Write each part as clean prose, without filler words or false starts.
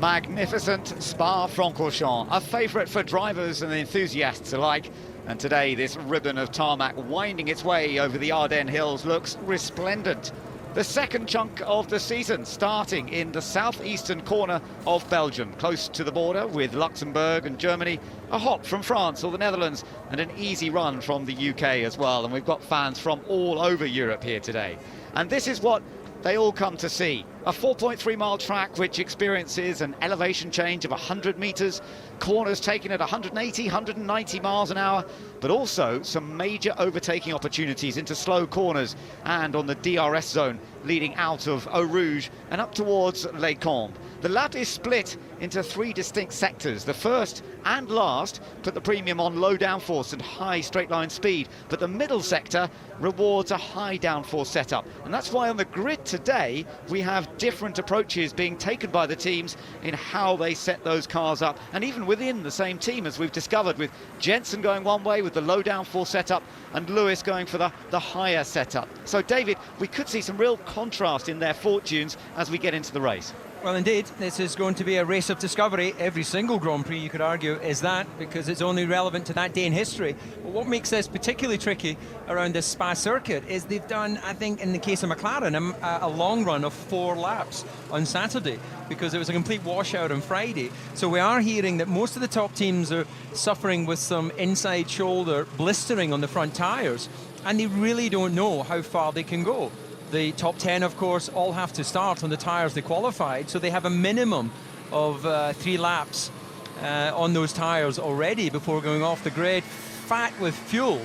Magnificent Spa-Francorchamps, a favourite for drivers and enthusiasts alike. And today, this ribbon of tarmac winding its way over the Ardennes Hills looks resplendent. The second chunk of the season starting in the southeastern corner of Belgium, close to the border with Luxembourg and Germany, a hop from France or the Netherlands, and an easy run from the UK as well. And we've got fans from all over Europe here today. And this is what they all come to see. A 4.3 mile track which experiences an elevation change of 100 metres, corners taken at 180, 190 miles an hour, but also some major overtaking opportunities into slow corners and on the DRS zone leading out of Eau Rouge and up towards Les Combes. The lap is split into three distinct sectors. The first and last put the premium on low downforce and high straight line speed, but the middle sector rewards a high downforce setup. And that's why on the grid today we have different approaches being taken by the teams in how they set those cars up, and even within the same team, as we've discovered, with Jensen going one way with the low downforce setup and Lewis going for the higher setup. So David, we could see some real contrast in their fortunes as we get into the race. Well, indeed, this is going to be a race of discovery. Every single Grand Prix, you could argue, is that, because it's only relevant to that day in history. But what makes this particularly tricky around this Spa circuit is they've done, I think, in the case of McLaren, a long run of 4 laps on Saturday, because it was a complete washout on Friday. So we are hearing that most of the top teams are suffering with some inside shoulder blistering on the front tyres, and they really don't know how far they can go. The top 10, of course, all have to start on the tyres they qualified, so they have a minimum of 3 laps on those tyres already before going off the grid, fat with fuel.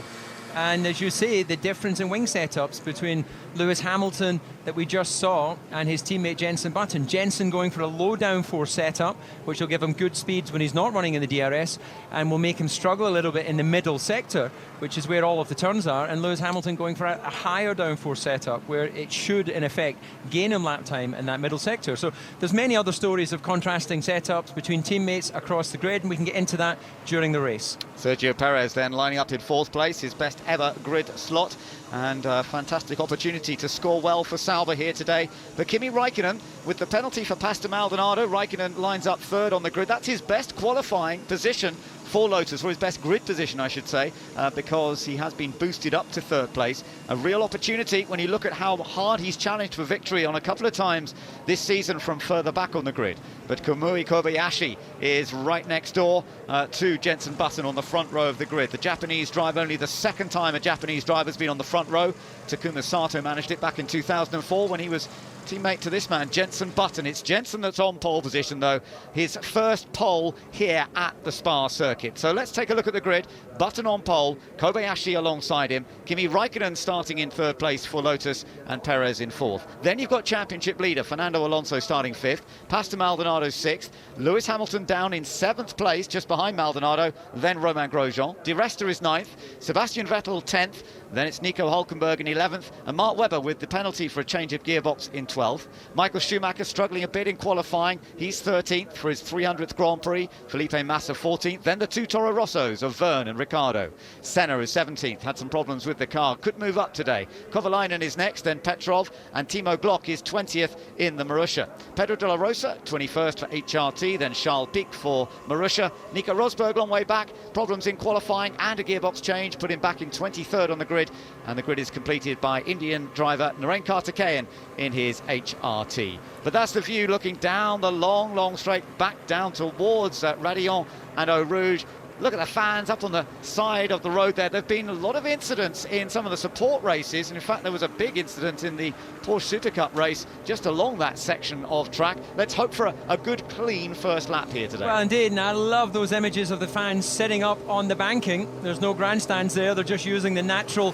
And as you say, the difference in wing setups between Lewis Hamilton that we just saw and his teammate Jenson Button. Jenson going for a low downforce setup, which will give him good speeds when he's not running in the DRS, and will make him struggle a little bit in the middle sector, which is where all of the turns are. And Lewis Hamilton going for a higher downforce setup, where it should, in effect, gain him lap time in that middle sector. So there's many other stories of contrasting setups between teammates across the grid, and we can get into that during the race. Sergio Perez then lining up in 4th place, his best ever grid slot, and a fantastic opportunity to score well for Sauber here today. But Kimi Räikkönen, with the penalty for Pastor Maldonado, Räikkönen lines up 3rd on the grid. That's his best qualifying position for Lotus, or his best grid position, I should say, because he has been boosted up to 3rd place. A real opportunity when you look at how hard he's challenged for victory on a couple of times this season from further back on the grid. But Kamui Kobayashi is right next door to Jenson Button on the front row of the grid. The Japanese drive, only the 2nd time a Japanese driver's been on the front row. Takuma Sato managed it back in 2004 when he was teammate to this man, Jenson Button. It's Jenson that's on pole position, though. His first pole here at the Spa circuit. So let's take a look at the grid. Button on pole, Kobayashi alongside him, Kimi Räikkönen starting in 3rd place for Lotus, and Perez in 4th. Then you've got championship leader Fernando Alonso starting 5th, Pastor Maldonado 6th, Lewis Hamilton down in 7th place, just behind Maldonado, then Romain Grosjean. Di Resta is 9th, Sebastian Vettel 10th, then it's Nico Hülkenberg in 11th, and Mark Webber with the penalty for a change of gearbox in 12th. Michael Schumacher struggling a bit in qualifying. He's 13th for his 300th Grand Prix. Felipe Massa 14th. Then the 2 Toro Rossos of Verne and Ricciardo. Senna is 17th. Had some problems with the car. Could move up today. Kovalainen is next, then Petrov. And Timo Glock is 20th in the Marussia. Pedro de la Rosa, 21st for HRT. Then Charles Pic for Marussia. Nico Rosberg long way back. Problems in qualifying and a gearbox change. Put him back in 23rd on the grid. And the grid is completed by Indian driver Naren Karthikeyan in his HRT. But that's the view looking down the long straight back down towards Radillon and Eau Rouge. Look at the fans up on the side of the road there. There have been a lot of incidents in some of the support races, and in fact there was a big incident in the Porsche Super Cup race just along that section of track. Let's hope for a good clean first lap here today. Well, indeed, and I love those images of the fans sitting up on the banking. There's no grandstands there, they're just using the natural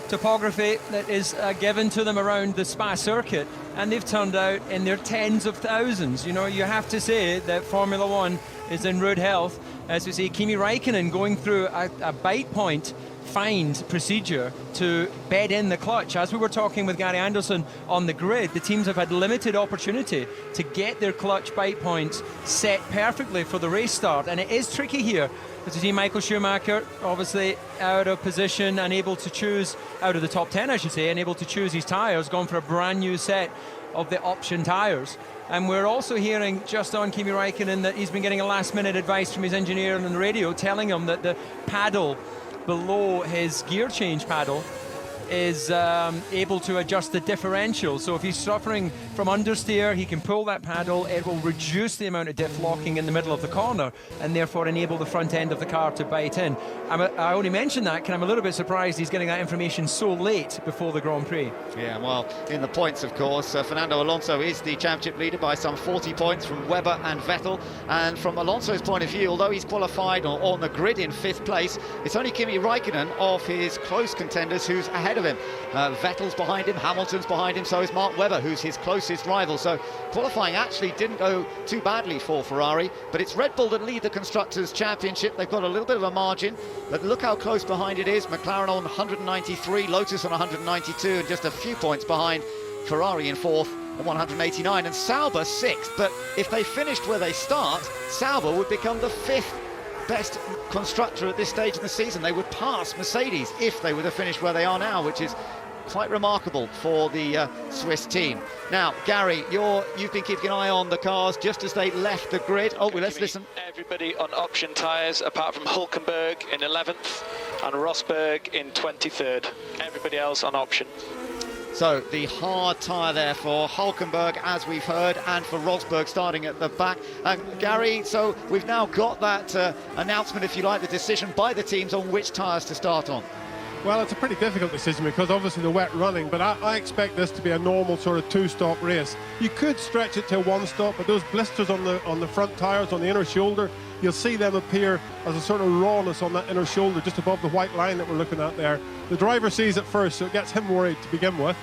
topography that is given to them around the Spa circuit, and they've turned out in their tens of thousands. You know, you have to say that Formula One is in rude health. As we see, Kimi Räikkönen going through a bite point find procedure to bed in the clutch. As we were talking with Gary Anderson on the grid, the teams have had limited opportunity to get their clutch bite points set perfectly for the race start, and it is tricky here. As you see, Michael Schumacher obviously out of position, unable to choose, out of the top 10 I should say, unable to choose his tyres, gone for a brand new set of the option tyres. And we're also hearing just on Kimi Räikkönen that he's been getting a last-minute advice from his engineer on the radio telling him that the paddle below his gear change paddle is able to adjust the differential. So if he's suffering from understeer, he can pull that paddle. It will reduce the amount of diff locking in the middle of the corner and therefore enable the front end of the car to bite in. I only mention that because I'm a little bit surprised he's getting that information so late before the Grand Prix. Yeah, well, in the points, of course, Fernando Alonso is the championship leader by some 40 points from Webber and Vettel. And from Alonso's point of view, although he's qualified on the grid in 5th place, it's only Kimi Räikkönen of his close contenders who's ahead of him. Vettel's behind him, Hamilton's behind him, so is Mark Webber, who's his closest rival. So qualifying actually didn't go too badly for Ferrari, but it's Red Bull that lead the Constructors' Championship. They've got a little bit of a margin, but look how close behind it is. McLaren on 193, Lotus on 192, and just a few points behind Ferrari in 4th at 189, and Sauber 6th. But if they finished where they start, Sauber would become the 5th best constructor at this stage in the season. They would pass Mercedes if they were to finish where they are now, which is quite remarkable for the Swiss team. Now, Gary, you've been keeping an eye on the cars just as they left the grid. Oh, well, let's listen. Everybody on option tyres, apart from Hulkenberg in 11th and Rosberg in 23rd. Everybody else on option. So the hard tyre there for Hulkenberg, as we've heard, and for Rosberg starting at the back. Gary, so we've now got that announcement, if you like, the decision by the teams on which tyres to start on. Well, it's a pretty difficult decision because obviously the wet running, but I expect this to be a normal sort of 2-stop race. You could stretch it to a 1-stop, but those blisters on the front tyres, on the inner shoulder, you'll see them appear as a sort of rawness on that inner shoulder just above the white line that we're looking at there. The driver sees it first, so it gets him worried to begin with.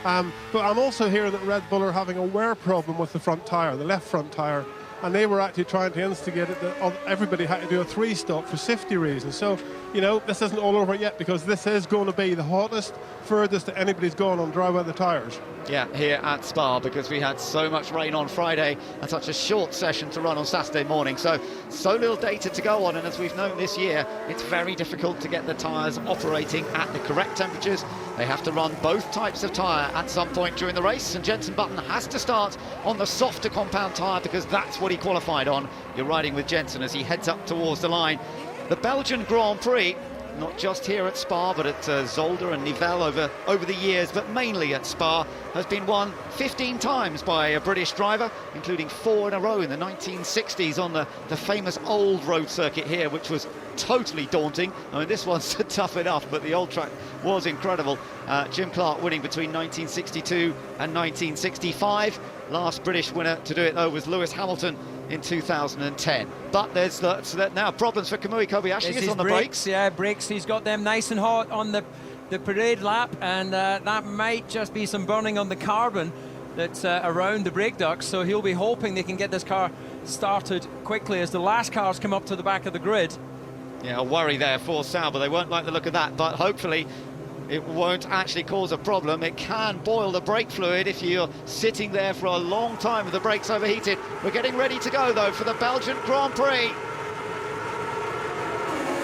But I'm also hearing that Red Bull are having a wear problem with the front tyre, the left front tyre, and they were actually trying to instigate it that everybody had to do a 3-stop for safety reasons. So, you know, this isn't all over yet because this is going to be the hottest, furthest that anybody's gone on dry weather tyres. Yeah, here at Spa, because we had so much rain on Friday and such a short session to run on Saturday morning. So little data to go on, and as we've known this year, it's very difficult to get the tyres operating at the correct temperatures. They have to run both types of tyre at some point during the race, and Jenson Button has to start on the softer compound tyre because that's what he qualified on. You're riding with Jenson as he heads up towards the line. The Belgian Grand Prix, not just here at Spa, but at Zolder and Nivelles over the years, but mainly at Spa, has been won 15 times by a British driver, including 4 in a row in the 1960s on the famous old road circuit here, which was totally daunting. I mean, this one's tough enough, but the old track was incredible. Jim Clark winning between 1962 and 1965. Last British winner to do it, though, was Lewis Hamilton in 2010. But there's now problems for Kamui Kobayashi. Is on the brakes. Yeah, brakes. He's got them nice and hot on the parade lap, and that might just be some burning on the carbon that's around the brake ducts. So he'll be hoping they can get this car started quickly as the last cars come up to the back of the grid. Yeah, a worry there for Sauber. They won't like the look of that, but hopefully it won't actually cause a problem. It can boil the brake fluid if you're sitting there for a long time with the brakes overheated. We're getting ready to go, though, for the Belgian Grand Prix.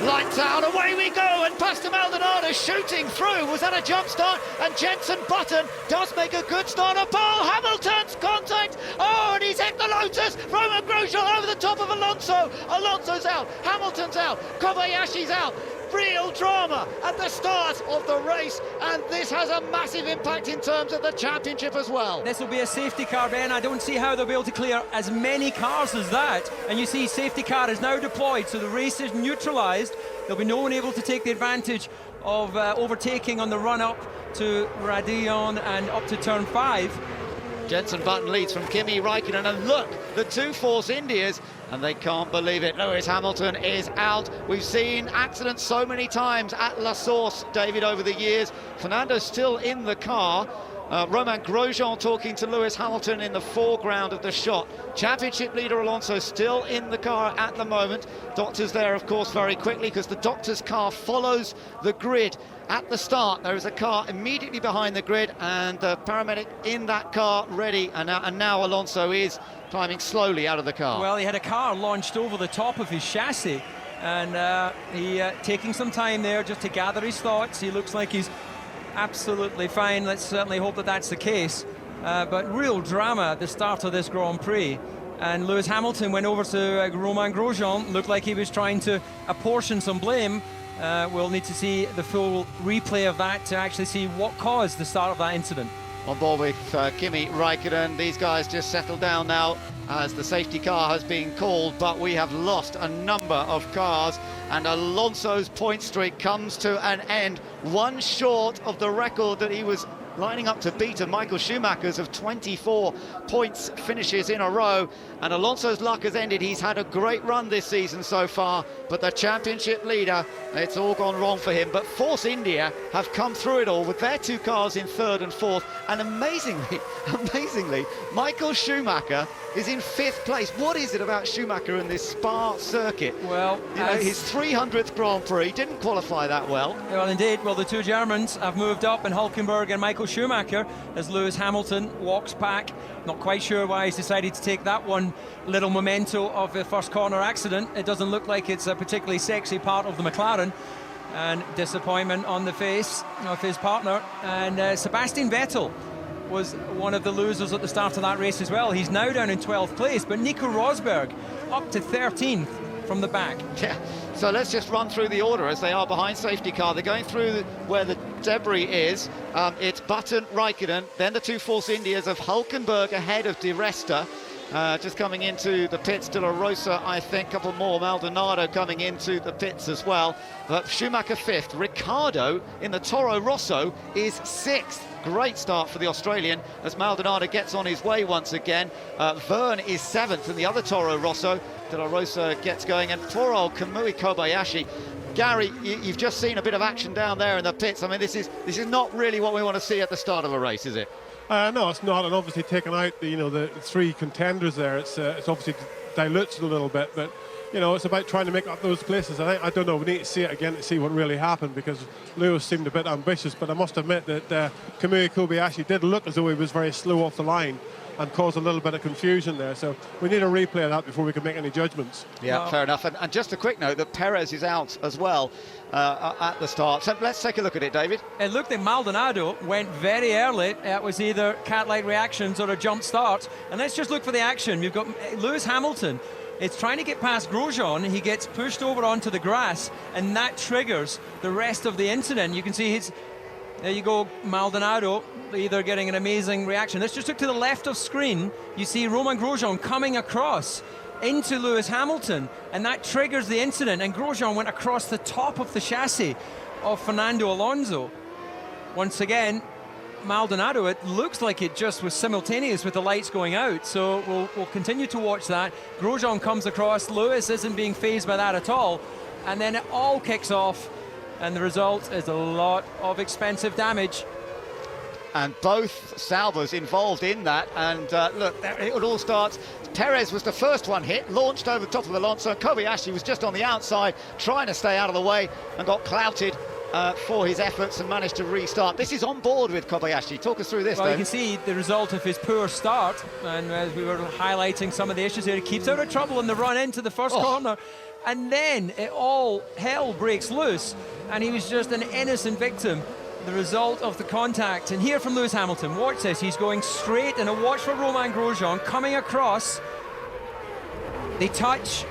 Lights out, away we go, and Pastor Maldonado shooting through. Was that a jump start? And Jenson Button does make a good start. A pole, Hamilton's contact. Oh, and he's hit the Lotus. Romain Grosjean over the top of Alonso. Alonso's out, Hamilton's out, Kobayashi's out. Real drama at the start of the race, and this has a massive impact in terms of the championship as well. This will be a safety car, Ben. I don't see how they'll be able to clear as many cars as that. And you see safety car is now deployed, so the race is neutralised. There'll be no one able to take the advantage of overtaking on the run-up to Radillon and up to turn 5. Jenson Button leads from Kimi Räikkönen, and look, the two Force Indias, and they can't believe it. Lewis Hamilton is out. We've seen accidents so many times at La Source, David, over the years. Fernando's still in the car. Romain Grosjean talking to Lewis Hamilton in the foreground of the shot. Championship leader Alonso still in the car at the moment. Doctor's there, of course, very quickly, because the doctor's car follows the grid. At the start, there is a car immediately behind the grid, and the paramedic in that car ready, and now Alonso is climbing slowly out of the car. Well, he had a car launched over the top of his chassis, and he taking some time there just to gather his thoughts. He looks like he's absolutely fine. Let's certainly hope that that's the case. but real drama at the start of this Grand Prix. And Lewis Hamilton went over to Romain Grosjean, looked like he was trying to apportion some blame. We'll need to see the full replay of that to actually see what caused the start of that incident. On board with Kimi Räikkönen. These guys just settled down now as the safety car has been called, but we have lost a number of cars, and Alonso's point streak comes to an end, one short of the record that he was lining up to beat of Michael Schumacher's of 24 points finishes in a row. And Alonso's luck has ended. He's had a great run this season so far, but the championship leader, it's all gone wrong for him. But Force India have come through it all with their two cars in third and fourth, and amazingly, Michael Schumacher is in fifth place. What is it about Schumacher in this Spa circuit? Well, his 300th Grand Prix, didn't qualify that well. Well, indeed. Well, the two Germans have moved up, and Hülkenberg and Michael Schumacher, as Lewis Hamilton walks back. Not quite sure why he's decided to take that one little memento of the first corner accident. It doesn't look like it's a particularly sexy part of the McLaren. And disappointment on the face of his partner. And Sebastian Vettel was one of the losers at the start of that race as well. He's now down in 12th place, but Nico Rosberg up to 13th from the back. Yeah, so let's just run through the order as they are behind safety car. They're going through where the debris is. It's Button, Räikkönen, then the two Force Indias of Hülkenberg ahead of Di Resta. Just coming into the pits, De La Rosa, I think, a couple more. Maldonado coming into the pits as well. But Schumacher fifth. Ricciardo in the Toro Rosso is sixth. Great start for the Australian as Maldonado gets on his way once again. Verne is seventh in the other Toro Rosso. De La Rosa gets going, and poor old Kamui Kobayashi. Gary, you've just seen a bit of action down there in the pits. I mean, this is not really what we want to see at the start of a race, is it? No, it's not, and obviously taking out the three contenders there, it's obviously dilutes it a little bit, but it's about trying to make up those places. I don't know, we need to see it again to see what really happened, because Lewis seemed a bit ambitious, but I must admit that Kamui Kobayashi did look as though he was very slow off the line and caused a little bit of confusion there, so we need a replay of that before we can make any judgments. Yeah, fair enough. And just a quick note that Perez is out as well at the start. So let's take a look at it, David. It looked like Maldonado went very early. It was either cat-like reactions or a jump start. And let's just look for the action. We've got Lewis Hamilton. It's trying to get past Grosjean. He gets pushed over onto the grass, and that triggers the rest of the incident. You can see there you go, Maldonado either getting an amazing reaction. Let's just look to the left of screen. You see Romain Grosjean coming across into Lewis Hamilton, and that triggers the incident, and Grosjean went across the top of the chassis of Fernando Alonso. Once again, Maldonado, it looks like it just was simultaneous with the lights going out, so we'll continue to watch that. Grosjean comes across, Lewis isn't being fazed by that at all, and then it all kicks off, and the result is a lot of expensive damage. And both Saubers involved in that, and look, it all starts. Perez was the first one hit, launched over the top of Alonso. Kobayashi was just on the outside, trying to stay out of the way, and got clouted for his efforts and managed to restart. This is on board with Kobayashi. Talk us through this, Well, Dave. you can see the result of his poor start, and as we were highlighting some of the issues here, he keeps out of trouble in the run into the first corner, and then all hell breaks loose, and he was just an innocent victim. The result of the contact. And here from Lewis Hamilton, watch this, he's going straight, and a watch for Romain Grosjean coming across. They touch,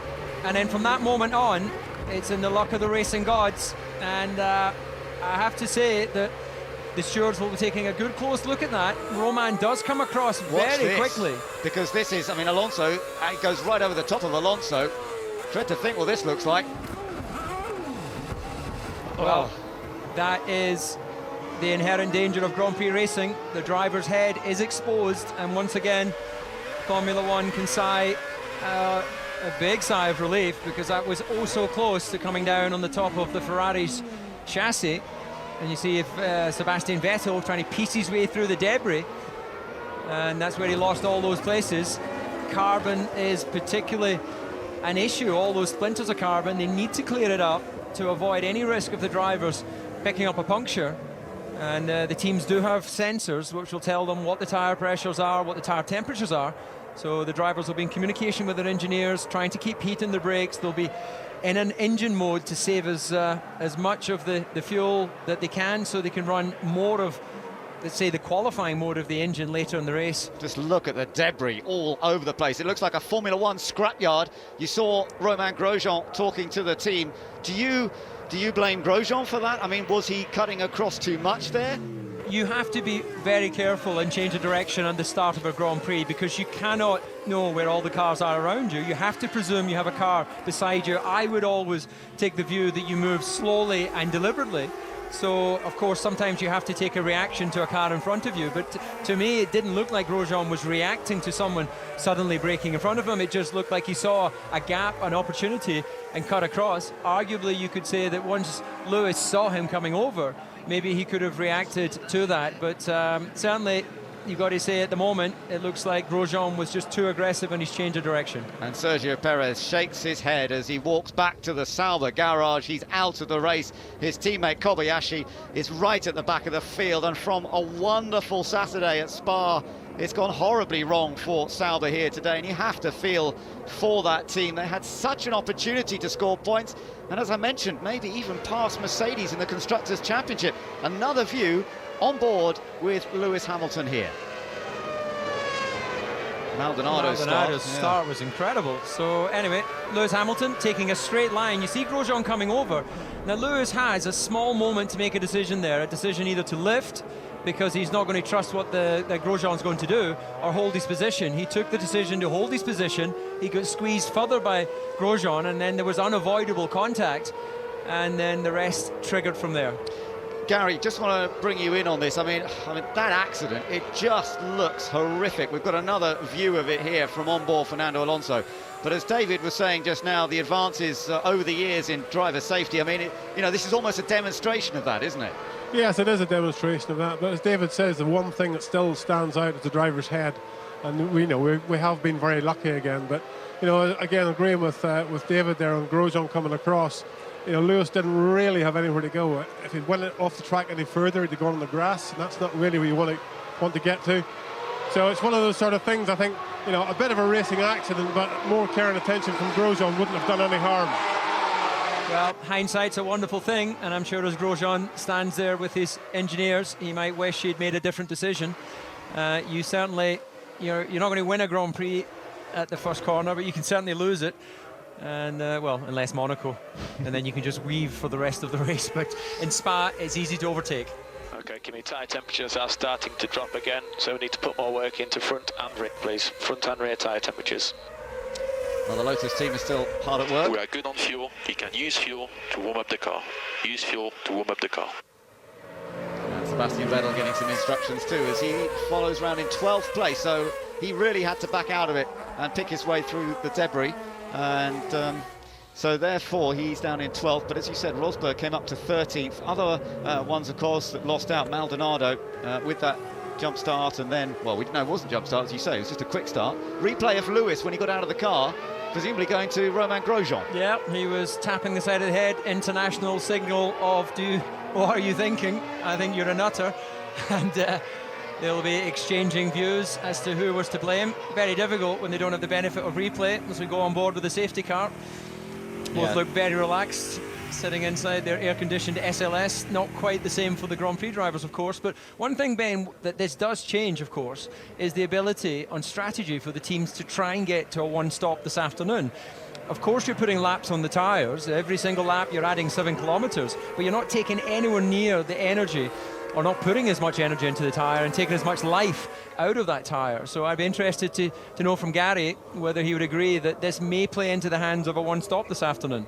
and then from that moment on, it's in the luck of the racing gods. And I have to say that the stewards will be taking a good close look at that. Romain does come across very quickly. Because this is, I mean, Alonso, it goes right over the top of Alonso. Trying to think what this looks like. Well, that is the inherent danger of Grand Prix racing. The driver's head is exposed, and once again, Formula One can sigh a big sigh of relief, because that was oh so close to coming down on the top of the Ferrari's chassis. And you see if Sebastian Vettel trying to piece his way through the debris, and that's where he lost all those places. Carbon is particularly an issue, all those splinters of carbon. They need to clear it up to avoid any risk of the drivers picking up a puncture. And the teams do have sensors which will tell them what the tyre pressures are, what the tyre temperatures are. So the drivers will be in communication with their engineers, trying to keep heat in their brakes. They'll be in an engine mode to save as much of the fuel that they can, so they can run more of let's say, the qualifying mode of the engine later in the race. Just look at the debris all over the place. It looks like a Formula One scrapyard. You saw Romain Grosjean talking to the team. Do you blame Grosjean for that? I mean, was he cutting across too much there? You have to be very careful and change of direction at the start of a Grand Prix, because you cannot know where all the cars are around you. You have to presume you have a car beside you. I would always take the view that you move slowly and deliberately. So, of course, sometimes you have to take a reaction to a car in front of you. But to me, it didn't look like Grosjean was reacting to someone suddenly braking in front of him. It just looked like he saw a gap, an opportunity, and cut across. Arguably, you could say that once Lewis saw him coming over, maybe he could have reacted to that. But certainly, you've got to say at the moment, it looks like Grosjean was just too aggressive in his change of direction. And Sergio Perez shakes his head as he walks back to the Sauber garage. He's out of the race. His teammate Kobayashi is right at the back of the field. And from a wonderful Saturday at Spa, it's gone horribly wrong for Sauber here today. And you have to feel for that team. They had such an opportunity to score points. And as I mentioned, maybe even past Mercedes in the Constructors' Championship. Another view on board with Lewis Hamilton here. Maldonado's start was incredible. So anyway, Lewis Hamilton taking a straight line. You see Grosjean coming over. Now Lewis has a small moment to make a decision there, a decision either to lift, because he's not going to trust what the Grosjean's going to do, or hold his position. He took the decision to hold his position. He got squeezed further by Grosjean, and then there was unavoidable contact, and then the rest triggered from there. Gary, just want to bring you in on this. I mean, that accident, it just looks horrific. We've got another view of it here from onboard Fernando Alonso. But as David was saying just now, the advances over the years in driver safety, I mean, this is almost a demonstration of that, isn't it? Yes, it is a demonstration of that. But as David says, the one thing that still stands out is the driver's head. And we have been very lucky again. But, again, agreeing with David there on Grosjean coming across, Lewis didn't really have anywhere to go. If he went off the track any further, he'd go on the grass, and that's not really where you want to get to. So it's one of those sort of things, I think, a bit of a racing accident, but more care and attention from Grosjean wouldn't have done any harm. Well, hindsight's a wonderful thing, and I'm sure as Grosjean stands there with his engineers, he might wish he'd made a different decision. You certainly, you're not going to win a Grand Prix at the first corner, but you can certainly lose it. And well, unless Monaco, and then you can just weave for the rest of the race. But in Spa, it's easy to overtake. Okay, Kimi, tyre temperatures are starting to drop again, so we need to put more work into front and rear, please. Front and rear tyre temperatures. Well, the Lotus team is still hard at work. We are good on fuel. He can use fuel to warm up the car. Use fuel to warm up the car. And Sebastian Vettel getting some instructions too as he follows round in 12th place. So he really had to back out of it and pick his way through the debris. And so therefore he's down in 12th, but as you said, Rosberg came up to 13th. Other ones, of course, that lost out, Maldonado with that jump start, and then, well, we didn't know it wasn't jump start, as you say, it was just a quick start. Replay of Lewis when he got out of the car, presumably going to Romain Grosjean. Yeah, he was tapping the side of the head, international signal of, what are you thinking? I think you're a nutter. And they'll be exchanging views as to who was to blame. Very difficult when they don't have the benefit of replay as we go on board with the safety car. Both look very relaxed, sitting inside their air-conditioned SLS. Not quite the same for the Grand Prix drivers, of course. But one thing, Ben, that this does change, of course, is the ability on strategy for the teams to try and get to a one-stop this afternoon. Of course, you're putting laps on the tyres. Every single lap, you're adding 7 kilometres. But you're not taking anywhere near the energy, or not putting as much energy into the tyre and taking as much life out of that tyre. So I'd be interested to know from Gary whether he would agree that this may play into the hands of a one-stop this afternoon.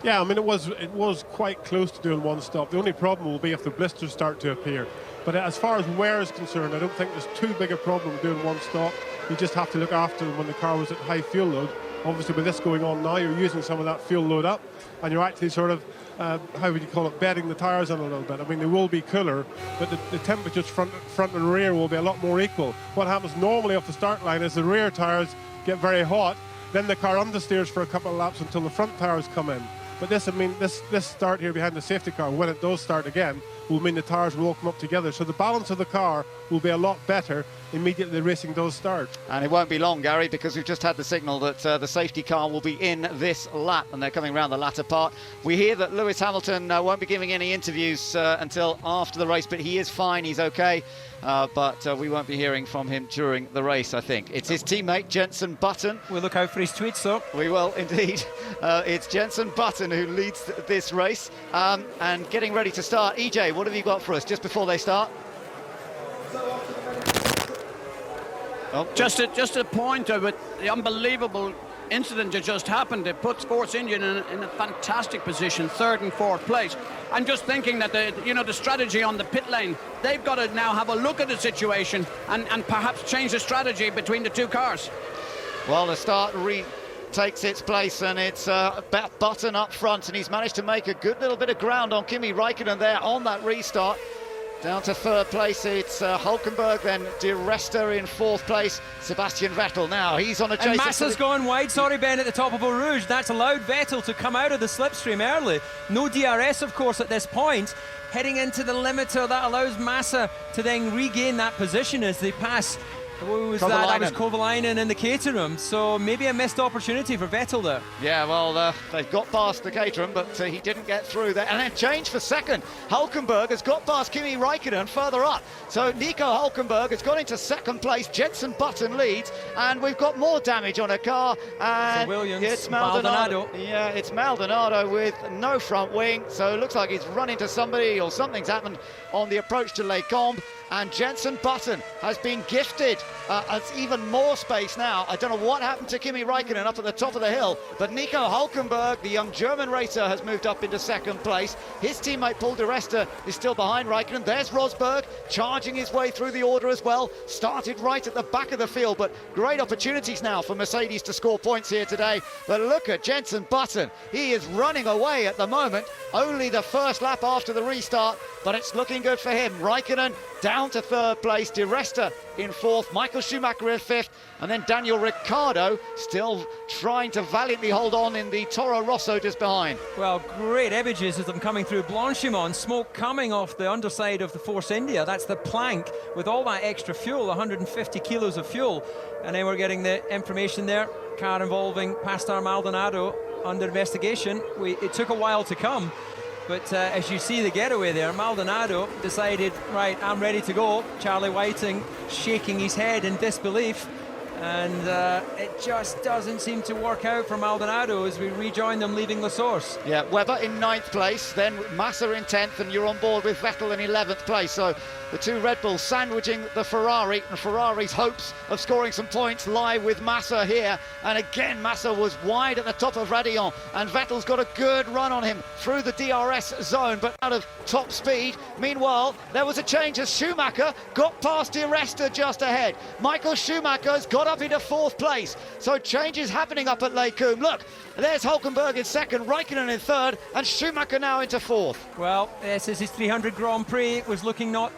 Yeah, I mean, it was quite close to doing one stop. The only problem will be if the blisters start to appear. But as far as wear is concerned, I don't think there's too big a problem doing one stop. You just have to look after them when the car was at high fuel load. Obviously, with this going on now, you're using some of that fuel load up, and you're actually sort of, how would you call it, bedding the tyres in a little bit. I mean, they will be cooler, but the temperatures front and rear will be a lot more equal. What happens normally off the start line is the rear tyres get very hot, then the car understeers for a couple of laps until the front tyres come in. But this, I mean, this start here behind the safety car, when it does start again, will mean the tyres will all come up together. So the balance of the car will be a lot better immediately the racing does start. And it won't be long, Gary, because we've just had the signal that the safety car will be in this lap, and they're coming around the latter part. We hear that Lewis Hamilton won't be giving any interviews until after the race, but he is fine, he's okay. But we won't be hearing from him during the race, I think. It's his teammate, Jenson Button. We'll look out for his tweets, though. We will, indeed. It's Jenson Button who leads this race and getting ready to start. EJ, what have you got for us just before they start? Oh. Just a point about the unbelievable incident that just happened. It put Force India in a fantastic position, 3rd and 4th place. I'm just thinking that the strategy on the pit lane, they've got to now have a look at the situation and perhaps change the strategy between the two cars. Well, the start takes its place, and it's Button up front, and he's managed to make a good little bit of ground on Kimi Räikkönen there on that restart. Down to 3rd place, it's Hulkenberg, then Di Resta in 4th place. Sebastian Vettel now, he's on a chase. And Massa's gone wide, sorry Ben, at the top of Eau Rouge. That's allowed Vettel to come out of the slipstream early. No DRS, of course, at this point. Heading into the limiter, that allows Massa to then regain that position as they pass. What was that? That was Kovalainen in the Caterham, so maybe a missed opportunity for Vettel there. Yeah, well, they've got past the Caterham, but he didn't get through there. And then change for second. Hulkenberg has got past Kimi Räikkönen further up. So Nico Hulkenberg has got into 2nd place. Jenson Button leads, and we've got more damage on a car. And Williams, it's Maldonado. Yeah, it's Maldonado with no front wing. So it looks like he's run into somebody or something's happened on the approach to Les Combes. And Jenson Button has been gifted even more space now. I don't know what happened to Kimi Räikkönen up at the top of the hill, but Nico Hulkenberg, the young German racer, has moved up into 2nd place. His teammate Paul Di Resta is still behind Räikkönen. There's Rosberg charging his way through the order as well. Started right at the back of the field, but great opportunities now for Mercedes to score points here today. But look at Jenson Button. He is running away at the moment. Only the 1st lap after the restart, but it's looking good for him. Räikkönen down to 3rd place, Di Resta in 4th, Michael Schumacher in 5th, and then Daniel Ricciardo still trying to valiantly hold on in the Toro Rosso just behind. Well, great images of them coming through Blanchimont, smoke coming off the underside of the Force India. That's the plank with all that extra fuel, 150 kilos of fuel. And then we're getting the information there, car involving Pastor Maldonado under investigation. It took a while to come. But as you see the getaway there, Maldonado decided, right, I'm ready to go. Charlie Whiting shaking his head in disbelief. And it just doesn't seem to work out for Maldonado as we rejoin them leaving La Source. Yeah, Webber in 9th place, then Massa in 10th, and you're on board with Vettel in 11th place. So the two Red Bulls sandwiching the Ferrari, and Ferrari's hopes of scoring some points lie with Massa here. And again, Massa was wide at the top of Radillon, and Vettel's got a good run on him through the DRS zone, but out of top speed. Meanwhile, there was a change as Schumacher got past Di Resta just ahead. Michael Schumacher's got up into 4th place, so changes happening up at Les Combes. Look, there's Hulkenberg in 2nd, Räikkönen in 3rd, and Schumacher now into 4th. Well, this is his 300 Grand Prix. It was looking not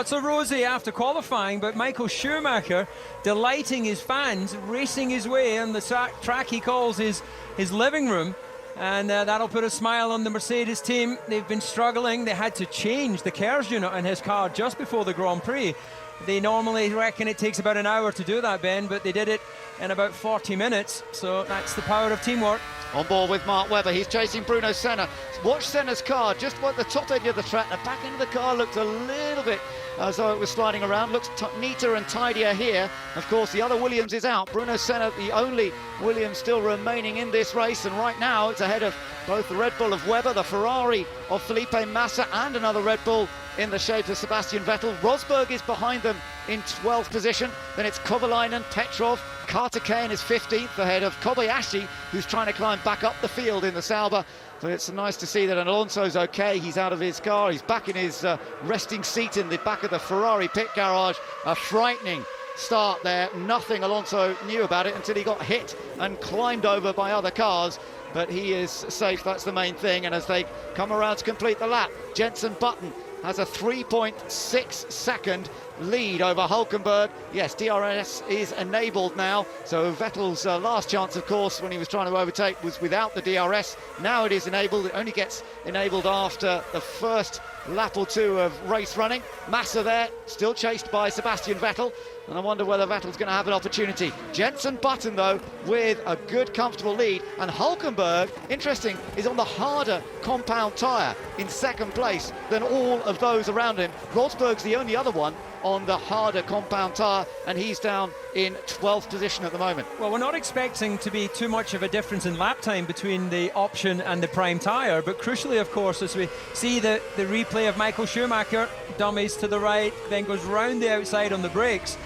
so rosy after qualifying, but Michael Schumacher delighting his fans, racing his way on the track he calls his living room. And that'll put a smile on the Mercedes team. They've been struggling. They had to change the KERS unit on his car just before the Grand Prix. They normally reckon it takes about an hour to do that, Ben, but they did it in about 40 minutes. So that's the power of teamwork. On board with Mark Webber, he's chasing Bruno Senna. Watch Senna's car just at the top end of the track. The back end of the car looked a little bit as though it was sliding around. Looks neater and tidier here. Of course, the other Williams is out. Bruno Senna, the only Williams still remaining in this race, and right now it's ahead of both the Red Bull of Webber, the Ferrari of Felipe Massa, and another Red Bull in the shape of Sebastian Vettel. Rosberg is behind them in 12th position. Then it's Kovalainen, Petrov, Carter Kane is 15th ahead of Kobayashi, who's trying to climb back up the field in the Sauber. So it's nice to see that Alonso's okay. He's out of his car. He's back in his resting seat in the back of the Ferrari pit garage. A frightening start there. Nothing Alonso knew about it until he got hit and climbed over by other cars. But he is safe, that's the main thing. And as they come around to complete the lap, Jenson Button has a 3.6 second lead over Hulkenberg. Yes, DRS is enabled now, so Vettel's last chance, of course, when he was trying to overtake was without the DRS. Now it is enabled. It only gets enabled after the first lap or two of race running. Massa there, still chased by Sebastian Vettel, and I wonder whether Vettel's going to have an opportunity. Jenson Button, though, with a good, comfortable lead, and Hulkenberg, interesting, is on the harder compound tyre in second place than all of those around him. Rosberg's the only other one on the harder compound tyre, and he's down in 12th position at the moment. Well, we're not expecting to be too much of a difference in lap time between the option and the prime tyre, but crucially, of course, as we see the replay of Michael Schumacher, dummies to the right, then goes round the outside on the brakes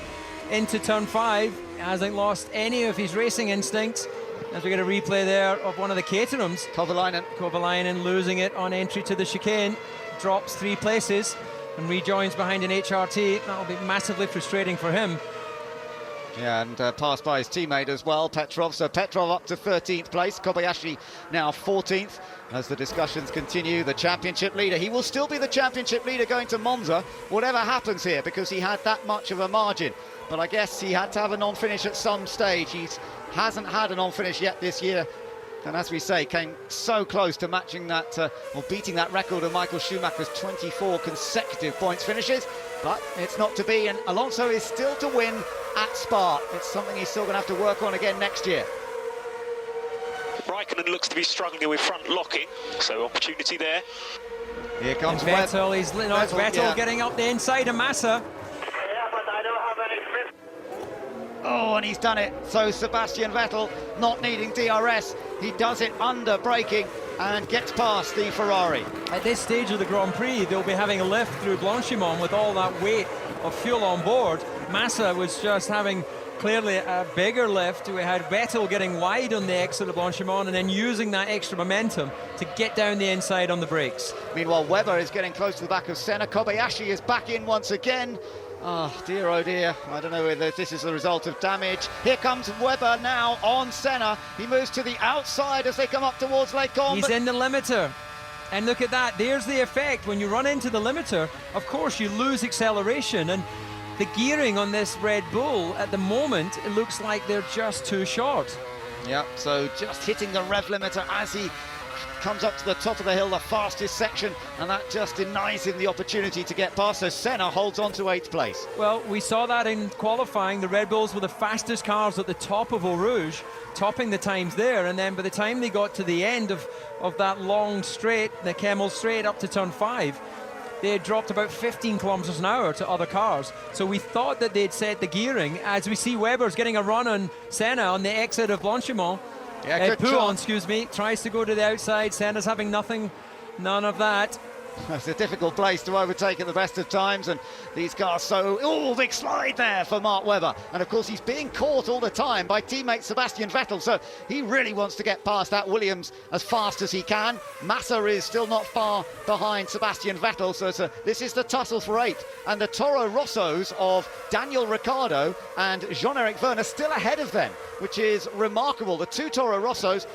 into turn 5, hasn't lost any of his racing instincts, as we get a replay there of one of the Caterhams. Kovalainen losing it on entry to the chicane, drops 3 places and rejoins behind an HRT. That'll be massively frustrating for him. Yeah, and passed by his teammate as well, Petrov. So Petrov up to 13th place, Kobayashi now 14th. As the discussions continue, the championship leader, he will still be the championship leader going to Monza, whatever happens here, because he had that much of a margin. But I guess he had to have a non-finish at some stage. He hasn't had a non-finish yet this year. And as we say, came so close to matching that, or beating that record of Michael Schumacher's 24 consecutive points finishes. But it's not to be, and Alonso is still to win at Spa. It's something he's still going to have to work on again next year. Raikkonen looks to be struggling with front locking, so opportunity there. Here comes Vettel. Vettel yeah. getting up the inside of Massa. Oh, and he's done it. So Sebastian Vettel, not needing DRS, he does it under braking and gets past the Ferrari. At this stage of the Grand Prix, they'll be having a lift through Blanchimont with all that weight of fuel on board. Massa was just having clearly a bigger lift. We had Vettel getting wide on the exit of Blanchimont and then using that extra momentum to get down the inside on the brakes. Meanwhile, Webber is getting close to the back of Senna. Kobayashi is back in once again. Oh dear, I don't know whether this is the result of damage. Here comes Webber now on Senna. He moves to the outside as they come up towards Lake Combe. He's in the limiter. And look at that, there's the effect. When you run into the limiter, of course you lose acceleration, and the gearing on this Red Bull at the moment, it looks like they're just too short. Yeah, so just hitting the rev limiter as he comes up to the top of the hill, the fastest section, and that just denies him the opportunity to get past. So Senna holds on to 8th place. Well, we saw that in qualifying. The Red Bulls were the fastest cars at the top of Eau Rouge, topping the times there, and then by the time they got to the end of that long straight, the Kemmel straight up to turn 5, they had dropped about 15 kilometers an hour to other cars. So we thought that they'd set the gearing. As we see Webber's getting a run on Senna on the exit of Blanchimont. Yeah, Pouillon, excuse me, tries to go to the outside. Senna's having none of that. It's a difficult place to overtake at the best of times, and these cars big slide there for Mark Webber, and of course he's being caught all the time by teammate Sebastian Vettel, so he really wants to get past that Williams as fast as he can. Massa is still not far behind Sebastian Vettel, so this is the tussle for 8th, and the Toro Rossos of Daniel Ricciardo and Jean-Eric Vergne still ahead of them, which is remarkable. The 2 Toro Rossos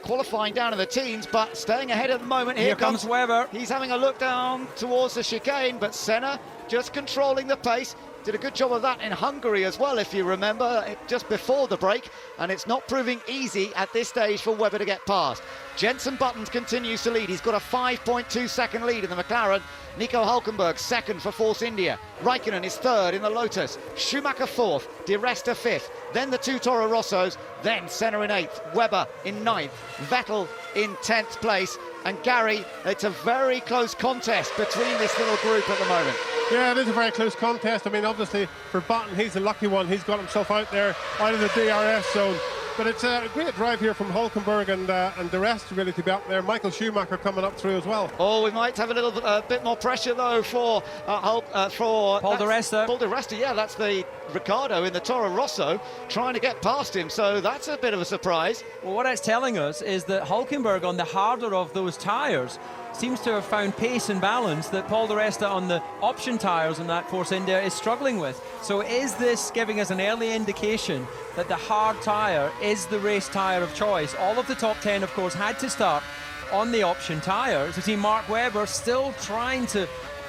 qualifying down in the teens, but staying ahead at the moment. Here comes Webber. He's having a look down towards the chicane, but Senna just controlling the pace. Did a good job of that in Hungary as well, if you remember, just before the break, and it's not proving easy at this stage for Webber to get past. Jenson Button continues to lead. He's got a 5.2 second lead in the McLaren. Nico Hulkenberg second for Force India. Raikkonen is third in the Lotus. Schumacher fourth. Di Resta fifth. Then the 2 Toro Rossos. Then Senna in 8th. Webber in 9th. Vettel in 10th place. And Gary, it's a very close contest between this little group at the moment. Yeah, it is a very close contest. I mean, obviously, for Button, he's the lucky one. He's got himself out there, out of the DRS zone. But it's a great drive here from Hulkenberg and the rest really to be up there. Michael Schumacher coming up through as well. Oh, we might have a little bit more pressure though for Paul Di Resta. Paul Di Resta, yeah, that's the Ricciardo in the Toro Rosso trying to get past him. So that's a bit of a surprise. Well, what it's telling us is that Hulkenberg on the harder of those tyres seems to have found pace and balance that Paul Di Resta on the option tyres in that Force India is struggling with. So is this giving us an early indication that the hard tyre is the race tyre of choice? All of the top 10, of course, had to start on the option tyres. We see Mark Webber still trying to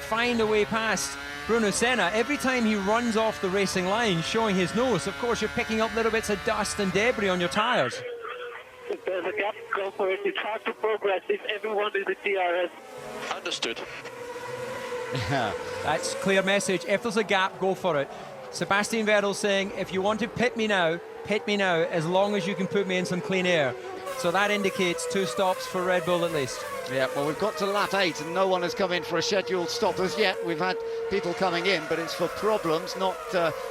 find a way past Bruno Senna, every time he runs off the racing line showing his nose, of course you're picking up little bits of dust and debris on your tyres. If there's a gap, go for it. It's hard to progress if everyone is a DRS. Understood. Yeah. That's clear message. If there's a gap, go for it. Sebastian Vettel saying, if you want to pit me now, as long as you can put me in some clean air. So that indicates 2 stops for Red Bull at least. Yeah, well, we've got to lap 8 and no one has come in for a scheduled stop as yet. We've had people coming in, but it's for problems, not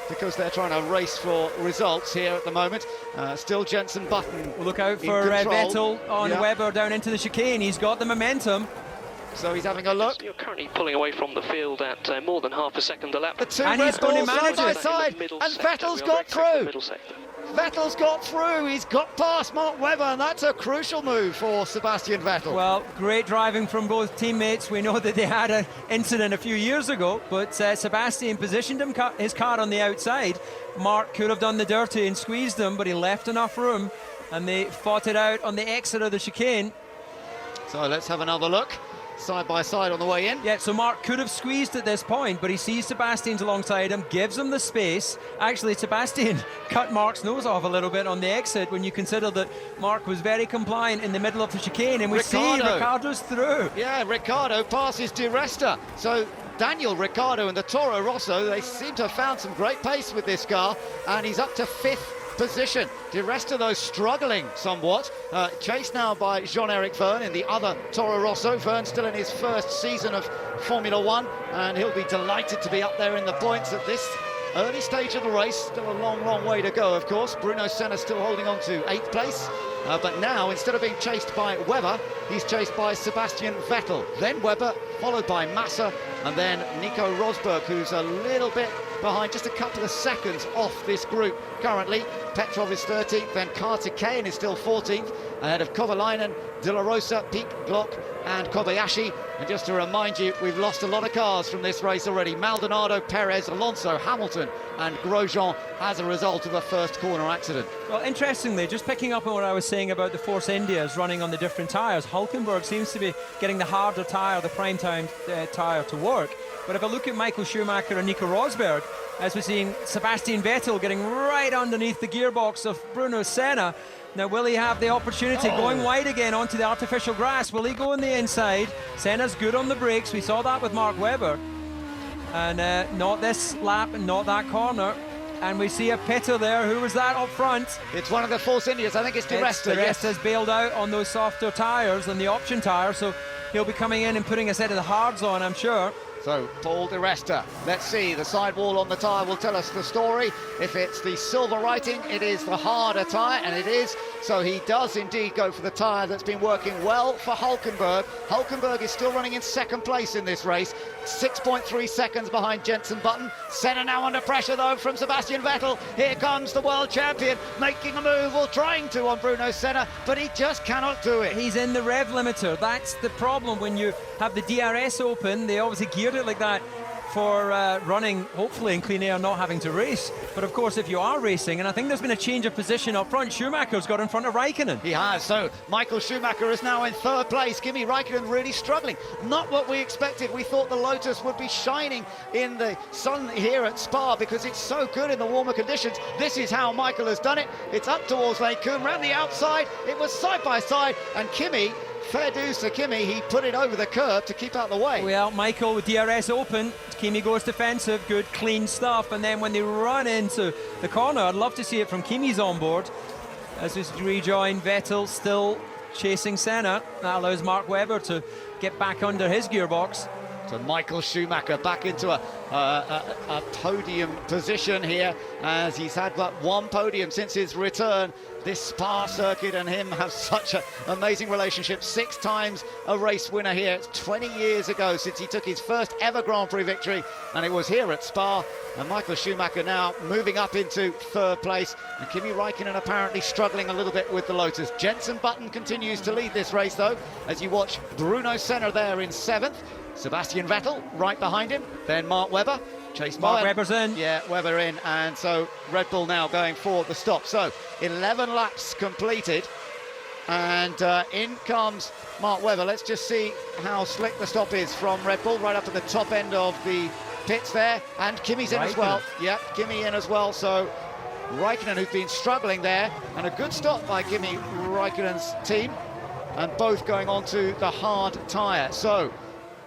because they're trying to race for results here at the moment. Still Jenson Button. We'll look out for Vettel on Webber down into the chicane. He's got the momentum. So he's having a look. You're currently pulling away from the field at more than half a second a lap. The 2 and Red he's going Bulls to manage side by it. side, and Vettel's got through. Vettel's got through, he's got past Mark Webber, and that's a crucial move for Sebastian Vettel. Well, great driving from both teammates. We know that they had an incident a few years ago, but Sebastian positioned his car on the outside. Mark could have done the dirty and squeezed him, but he left enough room, and they fought it out on the exit of the chicane. So let's have another look. Side by side on the way in. Yeah, so Mark could have squeezed at this point, but he sees Sebastian's alongside him, gives him the space. Actually, Sebastian cut Mark's nose off a little bit on the exit when you consider that Mark was very compliant in the middle of the chicane, and we see Ricciardo's through. Yeah, Ricciardo passes Di Resta. So Daniel Ricciardo and the Toro Rosso, they seem to have found some great pace with this car, and he's up to 5th position. Di Resta, though, struggling somewhat. Chased now by Jean-Eric Vergne in the other Toro Rosso. Vergne still in his first season of Formula One, and he'll be delighted to be up there in the points at this early stage of the race. Still a long, long way to go, of course. Bruno Senna still holding on to 8th place. But now, instead of being chased by Webber, he's chased by Sebastian Vettel. Then Webber, followed by Massa, and then Nico Rosberg, who's a little bit behind, just a couple of seconds off this group currently. Petrov is 13th, then Kartikeyan is still 14th, ahead of Kovalainen, De La Rosa, Pique, Glock and Kobayashi. And just to remind you, we've lost a lot of cars from this race already. Maldonado, Perez, Alonso, Hamilton and Grosjean as a result of a first corner accident. Well, interestingly, just picking up on what I was saying about the Force Indias running on the different tyres, Hulkenberg seems to be getting the harder tyre, the prime time tyre to work. But if I look at Michael Schumacher and Nico Rosberg, as we're seeing Sebastian Vettel getting right underneath the gearbox of Bruno Senna. Now, will he have the opportunity going wide again onto the artificial grass? Will he go on the inside? Senna's good on the brakes. We saw that with Mark Webber. And not this lap and not that corner. And we see a pitter there. Who was that up front? It's one of the Force Indias. I think it's Di Resta. Di Resta's bailed out on those softer tyres than the option tyre. So he'll be coming in and putting a set of the hards on, I'm sure. So, Paul Di Resta, let's see, the sidewall on the tyre will tell us the story. If it's the silver writing, it is the harder tyre, and it is. So he does indeed go for the tyre that's been working well for Hulkenberg. Hulkenberg is still running in 2nd place in this race, 6.3 seconds behind Jenson Button. Senna now under pressure, though, from Sebastian Vettel. Here comes the world champion, making a move, or trying to, on Bruno Senna, but he just cannot do it. He's in the rev limiter. That's the problem when you have the DRS open. They obviously geared it like that for running, hopefully in clean air, not having to race. But of course, if you are racing, and I think there's been a change of position up front, Schumacher's got in front of Raikkonen. He has, so Michael Schumacher is now in 3rd place. Kimi Raikkonen really struggling. Not what we expected. We thought the Lotus would be shining in the sun here at Spa because it's so good in the warmer conditions. This is how Michael has done it. It's up towards Lane Kuhn, round the outside. It was side by side, and Kimi, fair dues to Kimi, he put it over the curb to keep out the way. Well, Michael with DRS open, Kimi goes defensive, good clean stuff, and then when they run into the corner, I'd love to see it from Kimi's on board. As we rejoin, Vettel still chasing Senna. That allows Mark Webber to get back under his gearbox. So Michael Schumacher back into a podium position here, as he's had but one podium since his return. This Spa circuit and him have such an amazing relationship. 6 times a race winner here. It's 20 years ago since he took his first ever Grand Prix victory, and it was here at Spa. And Michael Schumacher now moving up into 3rd place, and Kimi Raikkonen apparently struggling a little bit with the Lotus. Jenson Button continues to lead this race, though, as you watch Bruno Senna there in 7th. Sebastian Vettel right behind him, then Mark Webber, chased by... Mark Webber's in. Yeah, Webber in, and so Red Bull now going for the stop. So 11 laps completed, and in comes Mark Webber. Let's just see how slick the stop is from Red Bull, right up at the top end of the pits there, and Kimi's in as well. Yeah, Kimi in as well, so Raikkonen, who's been struggling there, and a good stop by Kimi Raikkonen's team, and both going on to the hard tyre. So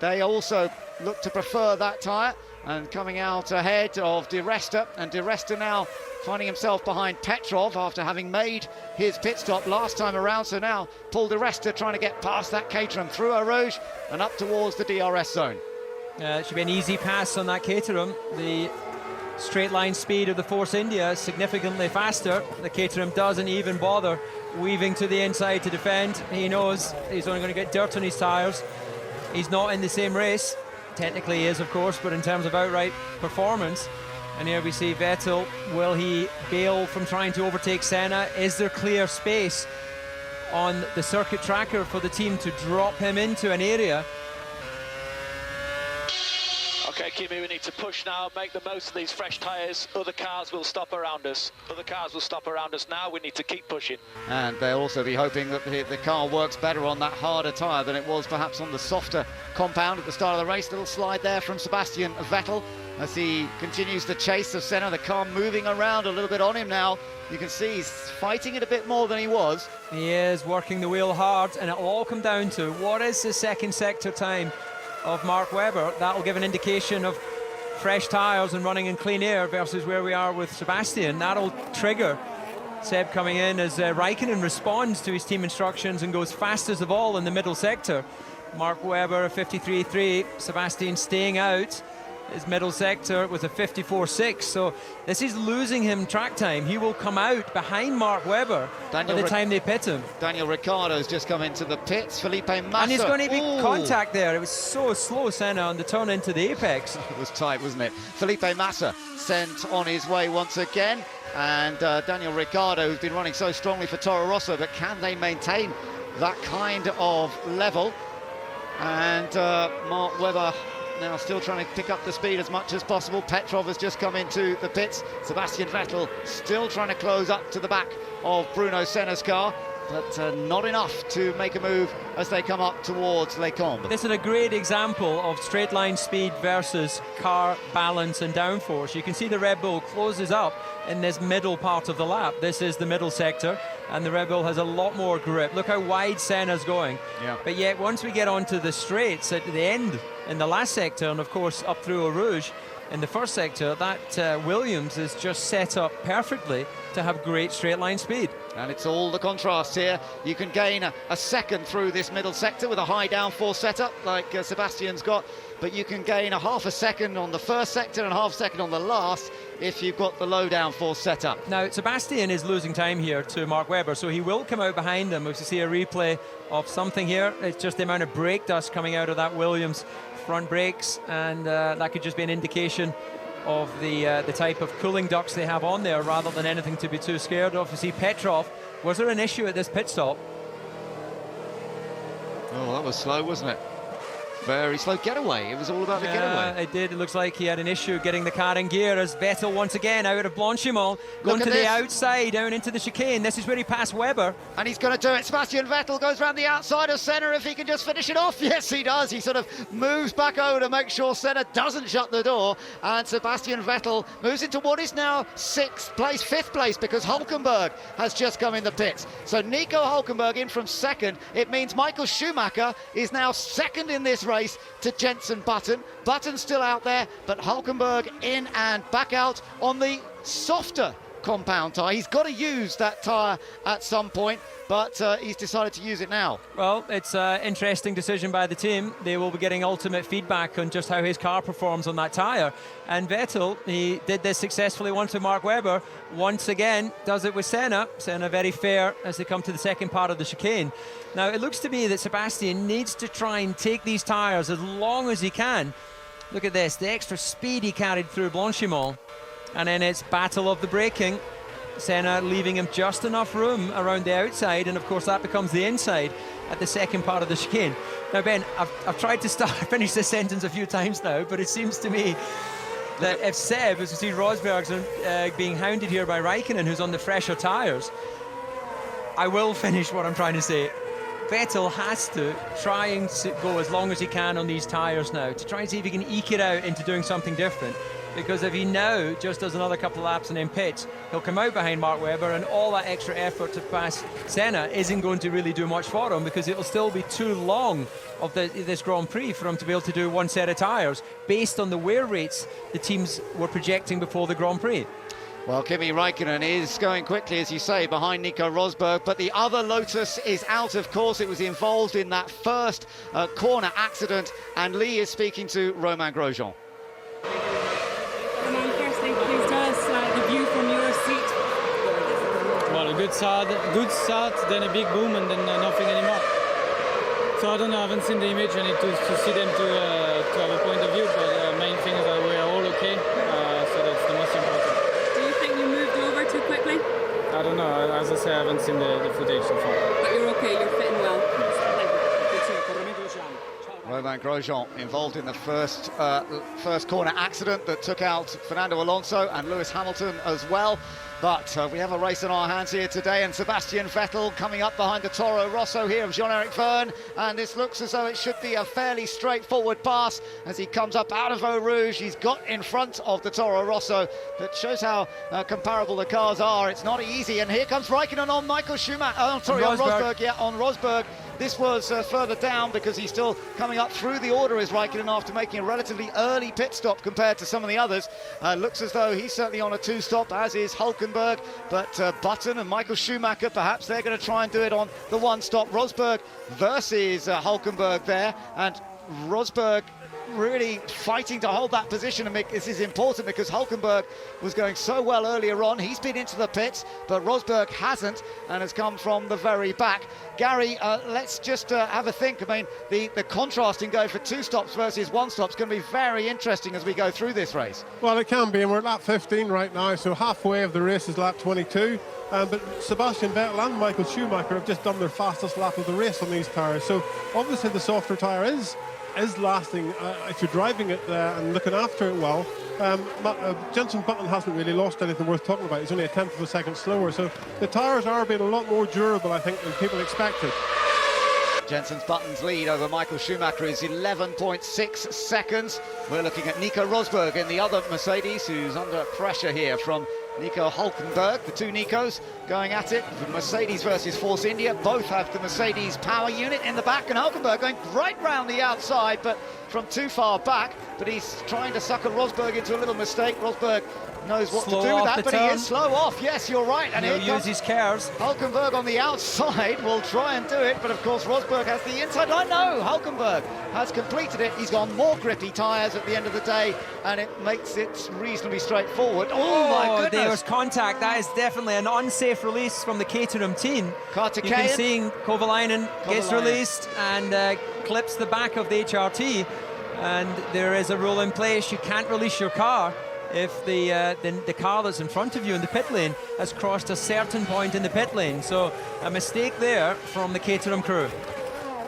they also look to prefer that tyre, and coming out ahead of Di Resta, and Di Resta now finding himself behind Petrov after having made his pit stop last time around. So now Paul Di Resta trying to get past that Caterham through Eau Rouge and up towards the DRS zone. It should be an easy pass on that Caterham. The straight line speed of the Force India is significantly faster. The Caterham doesn't even bother weaving to the inside to defend. He knows he's only going to get dirt on his tyres. He's not in the same race. Technically he is, of course, but in terms of outright performance. And here we see Vettel. Will he bail from trying to overtake Senna? Is there clear space on the circuit tracker for the team to drop him into an area? Okay, Kimi, we need to push now, make the most of these fresh tyres. Other cars will stop around us. Other cars will stop around us now. We need to keep pushing. And they'll also be hoping that the car works better on that harder tyre than it was perhaps on the softer compound at the start of the race. Little slide there from Sebastian Vettel as he continues the chase of Senna. The car moving around a little bit on him now. You can see he's fighting it a bit more than he was. He is working the wheel hard, and it'll all come down to what is the second sector time of Mark Webber. That'll give an indication of fresh tyres and running in clean air versus where we are with Sebastian. That'll trigger Seb coming in as Raikkonen responds to his team instructions and goes fastest of all in the middle sector. Mark Webber, a 53.3, Sebastian staying out his middle sector with a 54.6, so this is losing him track time. He will come out behind Mark Webber by the time they pit him. Daniel Ricciardo's just come into the pits. Felipe Massa. And there's going to be contact there. It was so slow, Senna, on the turn into the apex. It was tight, wasn't it? Felipe Massa sent on his way once again, and Daniel Ricciardo, who's been running so strongly for Toro Rosso, but can they maintain that kind of level? And Mark Webber now still trying to pick up the speed as much as possible. Petrov has just come into the pits. Sebastian Vettel still trying to close up to the back of Bruno Senna's car, but not enough to make a move as they come up towards Les Combes. This is a great example of straight line speed versus car balance and downforce. You can see the Red Bull closes up in this middle part of the lap. This is the middle sector, and the Red Bull has a lot more grip. Look how wide Senna's going. Yeah. But yet once we get onto the straights at the end in the last sector, and of course up through Eau Rouge in the first sector, that Williams is just set up perfectly to have great straight line speed. And it's all the contrast here. You can gain a second through this middle sector with a high downforce setup like Sebastian's got, but you can gain a half a second on the first sector and a half second on the last if you've got the low downforce setup. Now Sebastian is losing time here to Mark Webber, so he will come out behind him. We see a replay of something here. It's just the amount of brake dust coming out of that Williams front brakes, and that could just be an indication of the type of cooling ducts they have on there rather than anything to be too scared of. You see Petrov, was there an issue at this pit stop? Oh, that was slow, wasn't it? Very slow getaway. It was all about the getaway. It did. It looks like he had an issue getting the car in gear as Vettel once again out of Blanchimont, going to the outside, down into the chicane. This is where he passed Webber. And he's going to do it. Sebastian Vettel goes round the outside of Senna if he can just finish it off. Yes, he does. He sort of moves back over to make sure Senna doesn't shut the door. And Sebastian Vettel moves into what is now fifth place, because Hulkenberg has just come in the pits. So Nico Hulkenberg in from second. It means Michael Schumacher is now second in this race to Jenson Button. Button's still out there, but Hulkenberg in and back out on the softer compound tyre. He's got to use that tyre at some point, but he's decided to use it now. Well, it's an interesting decision by the team. They will be getting ultimate feedback on just how his car performs on that tyre. And Vettel, he did this successfully once with Mark Webber, once again does it with Senna. Senna very fair as they come to the second part of the chicane. Now, it looks to me that Sebastian needs to try and take these tyres as long as he can. Look at this, the extra speed he carried through Blanchimont. And then it's battle of the braking. Senna leaving him just enough room around the outside, and of course that becomes the inside at the second part of the chicane. Now Ben, I've tried to finish this sentence a few times now, but it seems to me that if Seb, as you see Rosberg's being hounded here by Raikkonen, who's on the fresher tyres, I will finish what I'm trying to say. Vettel has to try and go as long as he can on these tyres now to try and see if he can eke it out into doing something different. Because if he now just does another couple of laps and then pits, he'll come out behind Mark Webber, and all that extra effort to pass Senna isn't going to really do much for him, because it'll still be too long of this Grand Prix for him to be able to do one set of tyres based on the wear rates the teams were projecting before the Grand Prix. Well, Kimi Räikkönen is going quickly, as you say, behind Nico Rosberg, but the other Lotus is out, of course. It was involved in that first corner accident, and Lee is speaking to Romain Grosjean. Romain, firstly, please tell us the view from your seat. Well, a good start, then a big boom, and then nothing anymore. So I don't know, I haven't seen the image. I need to see them to have a point of view, but main thing is that we are all okay, so that's the most important. Do you think you moved over too quickly? I don't know, as I say, I haven't seen the footage so far. But you're okay, you're fitting well. Yes. Romain Grosjean involved in the first corner accident that took out Fernando Alonso and Lewis Hamilton as well. But we have a race on our hands here today, and Sebastian Vettel coming up behind the Toro Rosso here of Jean-Eric Vergne, and this looks as though it should be a fairly straightforward pass as he comes up out of Eau Rouge. He's got in front of the Toro Rosso. That shows how comparable the cars are. It's not easy, and here comes Raikkonen on Michael Schumacher. on Rosberg. Yeah, on Rosberg. This was further down because he's still coming up through the order as Raikkonen after making a relatively early pit stop compared to some of the others. Looks as though he's certainly on a two-stop, as is Hulkenberg, but Button and Michael Schumacher, perhaps they're going to try and do it on the one-stop. Rosberg versus Hulkenberg there, and Rosberg really fighting to hold that position, and this is important because Hulkenberg was going so well earlier on. He's been into the pits, but Rosberg hasn't and has come from the very back. Gary, let's just have a think. I mean, the contrast in going for two stops versus one stop is going to be very interesting as we go through this race. Well, it can be, and we're at lap 15 right now, so halfway of the race is lap 22. But Sebastian Vettel and Michael Schumacher have just done their fastest lap of the race on these tyres. So obviously the softer tyre is lasting if you're driving it and looking after it well. Jenson Button hasn't really lost anything worth talking about. He's only a tenth of a second slower, so the tyres are being a lot more durable, I think, than people expected. Jenson Button's lead over Michael Schumacher is 11.6 seconds. We're looking at Nico Rosberg in the other Mercedes, who's under pressure here from Nico Hulkenberg. The two Nicos going at it. Mercedes versus Force India. Both have the Mercedes power unit in the back, and Hulkenberg going right round the outside, but from too far back. But he's trying to sucker Rosberg into a little mistake. Rosberg knows what to do with that, but he is slow off. Yes, you're right. And he'll use his cars. Hulkenberg on the outside will try and do it, but of course Rosberg has the inside line. No, Hulkenberg has completed it. He's got more grippy tyres at the end of the day, and it makes it reasonably straightforward. Oh my goodness! There's contact. That is definitely an unsafe release from the Caterham team. You can see Kovalainen gets released and clips the back of the HRT, and there is a rule in place. You can't release your car if the car that's in front of you in the pit lane has crossed a certain point in the pit lane. So a mistake there from the Caterham crew.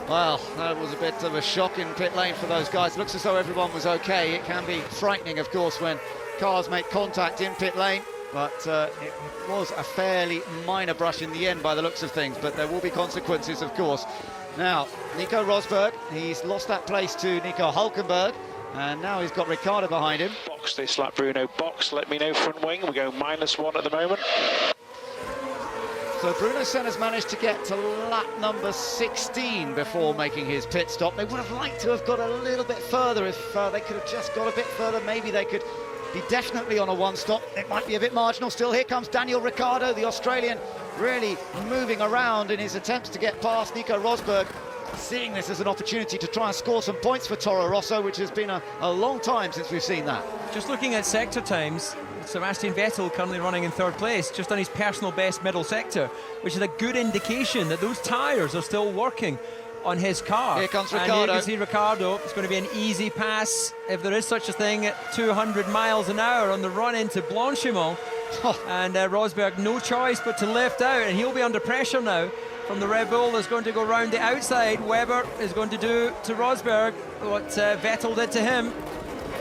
Well, that was a bit of a shock in pit lane for those guys. Looks as though everyone was okay. It can be frightening, of course, when cars make contact in pit lane, but it was a fairly minor brush in the end by the looks of things, but there will be consequences, of course. Now, Nico Rosberg, he's lost that place to Nico Hulkenberg, and now he's got Ricciardo behind him. Box this lap, Bruno. Box, let me know front wing. We're going -1 at the moment. So Bruno Senna's managed to get to lap number 16 before making his pit stop. They would have liked to have got a little bit further. If they could have just got a bit further, maybe they could be definitely on a one stop. It might be a bit marginal still. Here comes Daniel Ricciardo, the Australian, really moving around in his attempts to get past Nico Rosberg, seeing this as an opportunity to try and score some points for Toro Rosso, which has been a long time since we've seen that. Just looking at sector times, Sebastian Vettel currently running in third place, just on his personal best middle sector, which is a good indication that those tyres are still working on his car. Here comes Ricciardo. And here you can see Ricciardo. It's going to be an easy pass, if there is such a thing, at 200 miles an hour on the run into Blanchimont. And Rosberg, no choice but to lift out, and he'll be under pressure now from the Red Bull. Is going to go round the outside. Webber is going to do to Rosberg what Vettel did to him.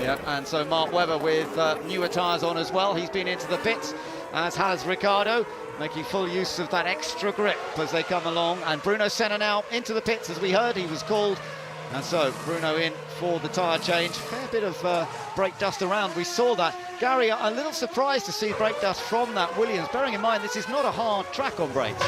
Yeah, and so Mark Webber with newer tyres on as well. He's been into the pits, as has Ricciardo. making full use of that extra grip as they come along. And Bruno Senna now into the pits, as we heard he was called. And so Bruno in for the tyre change. Fair bit of brake dust around. We saw that. Gary, a little surprised to see brake dust from that Williams, bearing in mind this is not a hard track on brakes.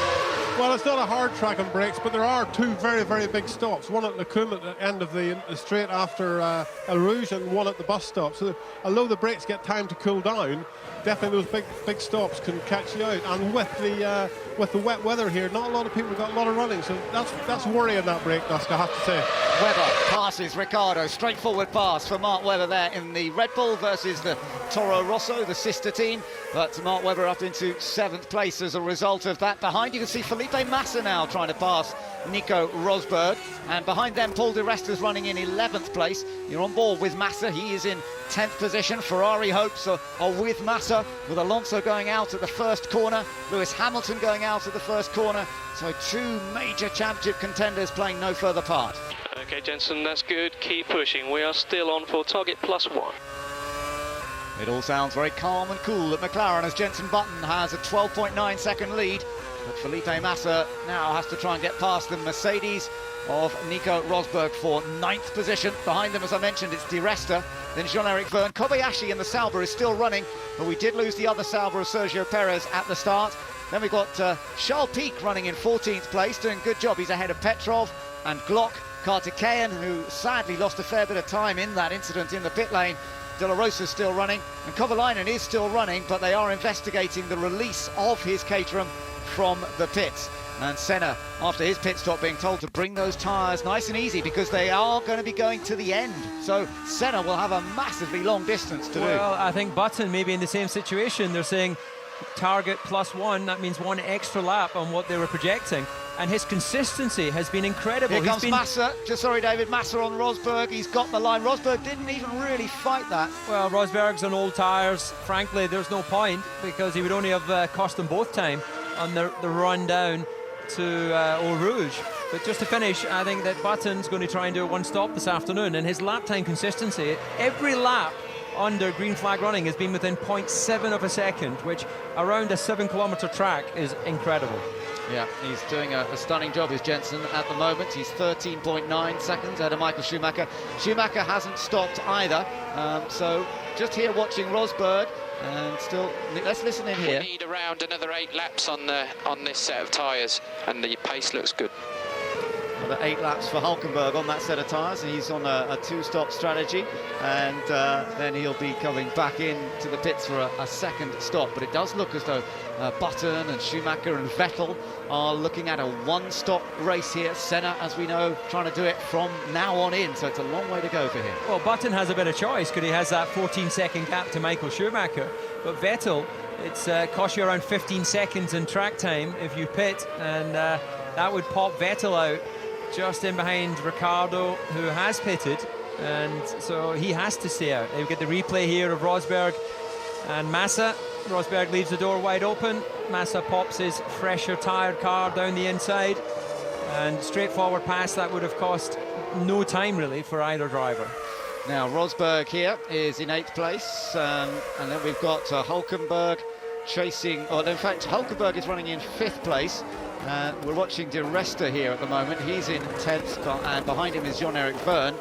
Well, it's not a hard track on brakes, but there are two very, very big stops. One at Lacombe at the end of the straight after El Rouge, and one at the bus stop. So although the brakes get time to cool down, definitely those big stops can catch you out. And with the wet weather here, not a lot of people have got a lot of running, so that's worrying, that brake dust, I have to say. Webber passes Ricciardo, straightforward pass for Mark Webber there in the Red Bull versus the Toro Rosso, the sister team. But Mark Webber up into 7th place as a result of that. Behind you can see Felipe Massa now trying to pass Nico Rosberg, and behind them Paul Di Resta's running in 11th place. You're on board with Massa, he is in 10th position. Ferrari hopes are with Massa, with Alonso going out at the first corner, Lewis Hamilton going out at the first corner. So two major championship contenders playing no further part. Okay, Jensen, that's good. Keep pushing. We are still on for target +1. It all sounds very calm and cool at McLaren as Jenson Button has a 12.9 second lead. But Felipe Massa now has to try and get past the Mercedes of Nico Rosberg for 9th position. Behind them, as I mentioned, it's Di Resta, then Jean-Eric Vergne. Kobayashi in the Sauber is still running, but we did lose the other Sauber of Sergio Perez at the start. Then we've got Charles Pic running in 14th place, doing a good job. He's ahead of Petrov and Glock. Kartikeyan, who sadly lost a fair bit of time in that incident in the pit lane. De La Rosa's still running, and Kovalainen is still running, but they are investigating the release of his Caterham from the pits. And Senna, after his pit stop, being told to bring those tyres nice and easy because they are going to be going to the end. So Senna will have a massively long distance to do. Well, I think Button may be in the same situation. They're saying target +1, that means 1 extra lap on what they were projecting. And his consistency has been incredible. Here comes Massa, David Massa on Rosberg. He's got the line. Rosberg didn't even really fight that. Well, Rosberg's on old tyres. Frankly, there's no point because he would only have cost them both time on the run down to Eau Rouge. But just to finish, I think that Button's going to try and do a one stop this afternoon, and his lap time consistency, every lap under green flag running has been within 0.7 of a second, which around a 7-kilometre track is incredible. Yeah, he's doing a stunning job, is Jensen, at the moment. He's 13.9 seconds ahead of Michael Schumacher. Schumacher hasn't stopped either, so just here watching Rosberg, and still, let's listen in here. We need around another 8 laps on this set of tyres, and the pace looks good. Another 8 laps for Hulkenberg on that set of tyres, and he's on a 2-stop strategy, and then he'll be coming back into the pits for a second stop. But it does look as though Button and Schumacher and Vettel are looking at a 1-stop race here. Senna, as we know, trying to do it from now on in, so it's a long way to go for him. Well, Button has a bit of choice because he has that 14-second gap to Michael Schumacher, but Vettel, it's cost you around 15 seconds in track time if you pit, and that would pop Vettel out just in behind Ricciardo, who has pitted, and so he has to stay out. You get the replay here of Rosberg and Massa. Rosberg leaves the door wide open. Massa pops his fresher tired car down the inside, and straightforward pass that would have cost no time really for either driver. Now Rosberg here is in 8th place, and then we've got Hulkenberg chasing, or in fact Hulkenberg is running in 5th place. We're watching Di Resta here at the moment. He's in 10th, and behind him is Jean-Eric Vergne.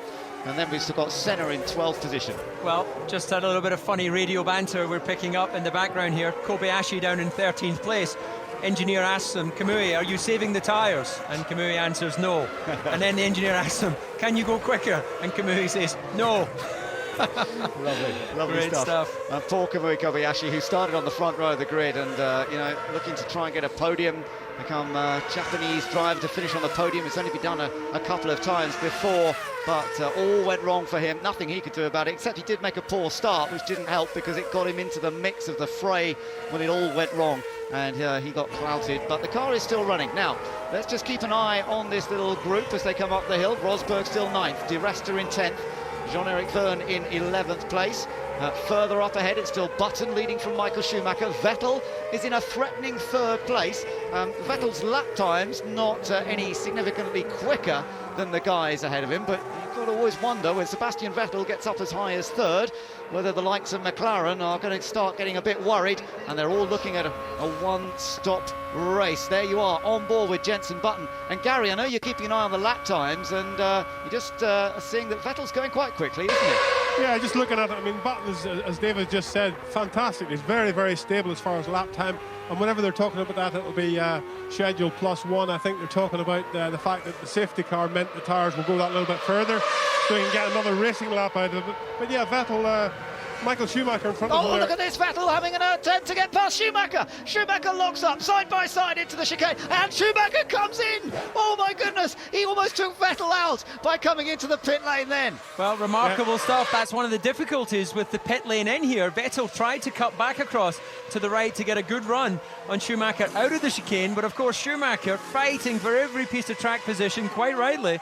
And then we've still got Senna in 12th position. Well, just had a little bit of funny radio banter we're picking up in the background here. Kobayashi down in 13th place. Engineer asks him, Kamui, are you saving the tyres? And Kamui answers no. And then the engineer asks him, can you go quicker? And Kamui says, no. Lovely Great stuff. And poor Kamui Kobayashi, who started on the front row of the grid and looking to try and get a podium, become Japanese driver to finish on the podium. It's only been done a couple of times before, but all went wrong for him. Nothing he could do about it, except he did make a poor start, which didn't help because it got him into the mix of the fray when it all went wrong, and he got clouted. But the car is still running. Now, let's just keep an eye on this little group as they come up the hill. Rosberg still 9th, Di Resta in 10th, Jean-Eric Vergne in 11th place. Further up ahead, it's still Button leading from Michael Schumacher. Vettel is in a threatening 3rd place. Vettel's lap times not any significantly quicker than the guys ahead of him, but you've got got to always wonder when Sebastian Vettel gets up as high as third, whether the likes of McLaren are going to start getting a bit worried, and they're all looking at a one-stop race. There you are, on board with Jenson Button. And Gary, I know you're keeping an eye on the lap times, and you're just seeing that Vettel's going quite quickly, isn't he? Yeah, just looking at it, I mean, Button is, as David just said, fantastic. He's very, very stable as far as lap time. And whenever they're talking about that, it'll be schedule +1. I think they're talking about the fact that the safety car meant the tyres will go that little bit further, so he can get another racing lap out of it. But yeah, Vettel, Michael Schumacher in front of him. Oh, look at this, Vettel having an attempt to get past Schumacher. Schumacher locks up side by side into the chicane, and Schumacher comes in. Oh my goodness, he almost took Vettel out by coming into the pit lane then. Well, remarkable stuff. That's one of the difficulties with the pit lane in here. Vettel tried to cut back across to the right to get a good run on Schumacher out of the chicane, but of course Schumacher fighting for every piece of track position, quite rightly.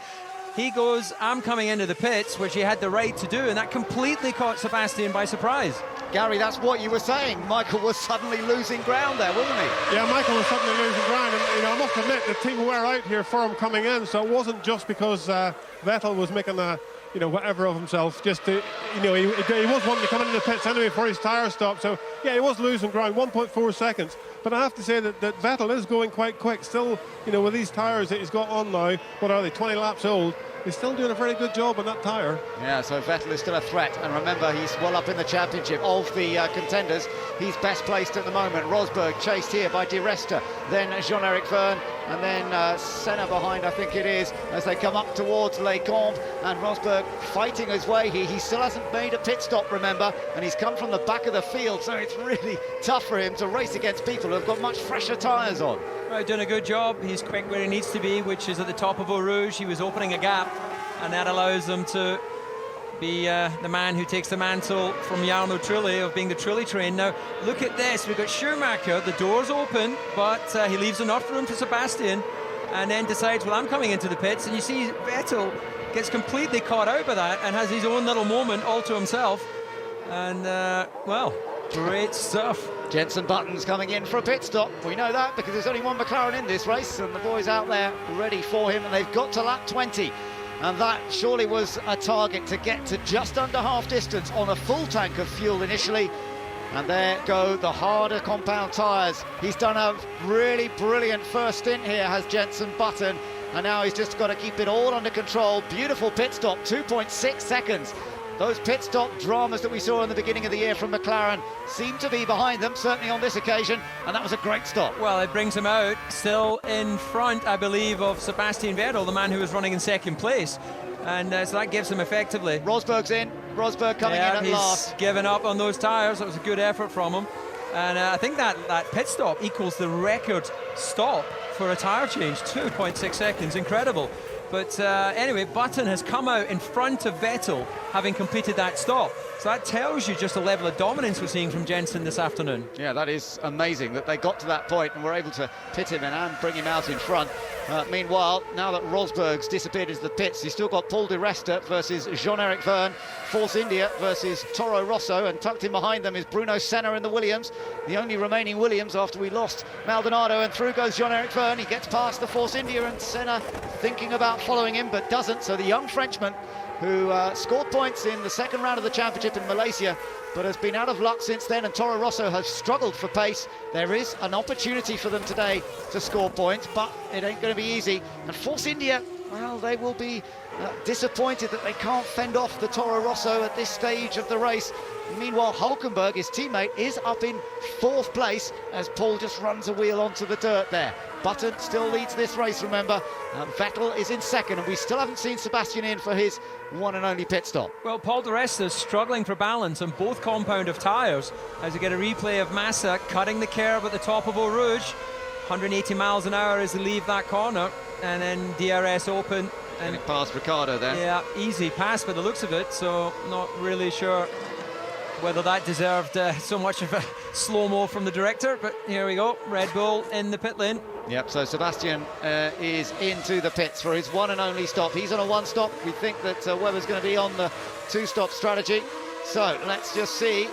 He goes, I'm coming into the pits, which he had the right to do, and that completely caught Sebastian by surprise. Gary, that's what you were saying. Michael was suddenly losing ground there, wasn't he? Yeah, Michael was suddenly losing ground, and I must admit the team were out here for him coming in, so it wasn't just because Vettel was making a whatever of himself, just to, he was wanting to come into the pits anyway for his tyre stop, so yeah, he was losing ground, 1.4 seconds. But I have to say that Vettel is going quite quick still, with these tyres that he's got on now. What are they, 20 laps old? He's still doing a very good job on that tyre. Yeah, so Vettel is still a threat, and remember, he's well up in the championship of the contenders. He's best placed at the moment. Rosberg chased here by Di Resta, then Jean-Eric Vergne, and then Senna behind, I think it is, as they come up towards Les Combes, and Rosberg fighting his way here. He still hasn't made a pit stop, remember, and he's come from the back of the field, so it's really tough for him to race against people who have got much fresher tyres on. Right, doing a good job. He's quick where he needs to be, which is at the top of Eau Rouge. He was opening a gap, and that allows him to be the man who takes the mantle from Jarno Trulli of being the Trulli train. Now, look at this. We've got Schumacher, the door's open, but he leaves enough room for Sebastian, and then decides, well, I'm coming into the pits. And you see Vettel gets completely caught out by that and has his own little moment all to himself. And, well, great stuff. Jenson Button's coming in for a pit stop. We know that because there's only one McLaren in this race, and the boys out there ready for him, and they've got to lap 20. And that surely was a target, to get to just under half distance on a full tank of fuel initially. And there go the harder compound tyres. He's done a really brilliant first stint here, has Jenson Button, and now he's just got to keep it all under control. Beautiful pit stop, 2.6 seconds. Those pit stop dramas that we saw in the beginning of the year from McLaren seem to be behind them, certainly on this occasion, and that was a great stop. Well, it brings him out still in front, I believe, of Sebastian Vettel, the man who was running in second place, and so that gives him effectively. Rosberg's in. Rosberg coming in at last. He's given up on those tyres. That was a good effort from him, and I think that pit stop equals the record stop for a tyre change, 2.6 seconds, incredible. But anyway, Button has come out in front of Vettel, having completed that stop. So that tells you just the level of dominance we're seeing from Jenson this afternoon. Yeah, that is amazing that they got to that point and were able to pit him in and bring him out in front. Meanwhile, now that Rosberg's disappeared into the pits, he's still got Paul Di Resta versus Jean-Eric Vergne, Force India versus Toro Rosso, and tucked in behind them is Bruno Senna in the Williams, the only remaining Williams after we lost Maldonado, and through goes Jean-Eric Vergne. He gets past the Force India, and Senna thinking about following him but doesn't. So the young Frenchman, who scored points in the second round of the championship in Malaysia but has been out of luck since then, and Toro Rosso has struggled for pace. There is an opportunity for them today to score points, but it ain't going to be easy. And Force India, well, they will be disappointed that they can't fend off the Toro Rosso at this stage of the race. Meanwhile, Hulkenberg, his teammate, is up in fourth place as Paul just runs a wheel onto the dirt there. Button still leads this race, remember. Vettel is in second, and we still haven't seen Sebastian in for his one and only pit stop. Well, Paul Di Resta is struggling for balance on both compound of tyres as we get a replay of Massa cutting the curve at the top of Eau Rouge. 180 miles an hour as they leave that corner, and then DRS open. And it passed Ricciardo there. Yeah, easy pass by the looks of it, so not really sure whether that deserved so much of a slow-mo from the director, but here we go, Red Bull in the pit lane. Yep, so Sebastian is into the pits for his one and only stop. He's on a one stop. We think that Webber's going to be on the two-stop strategy. So let's just see.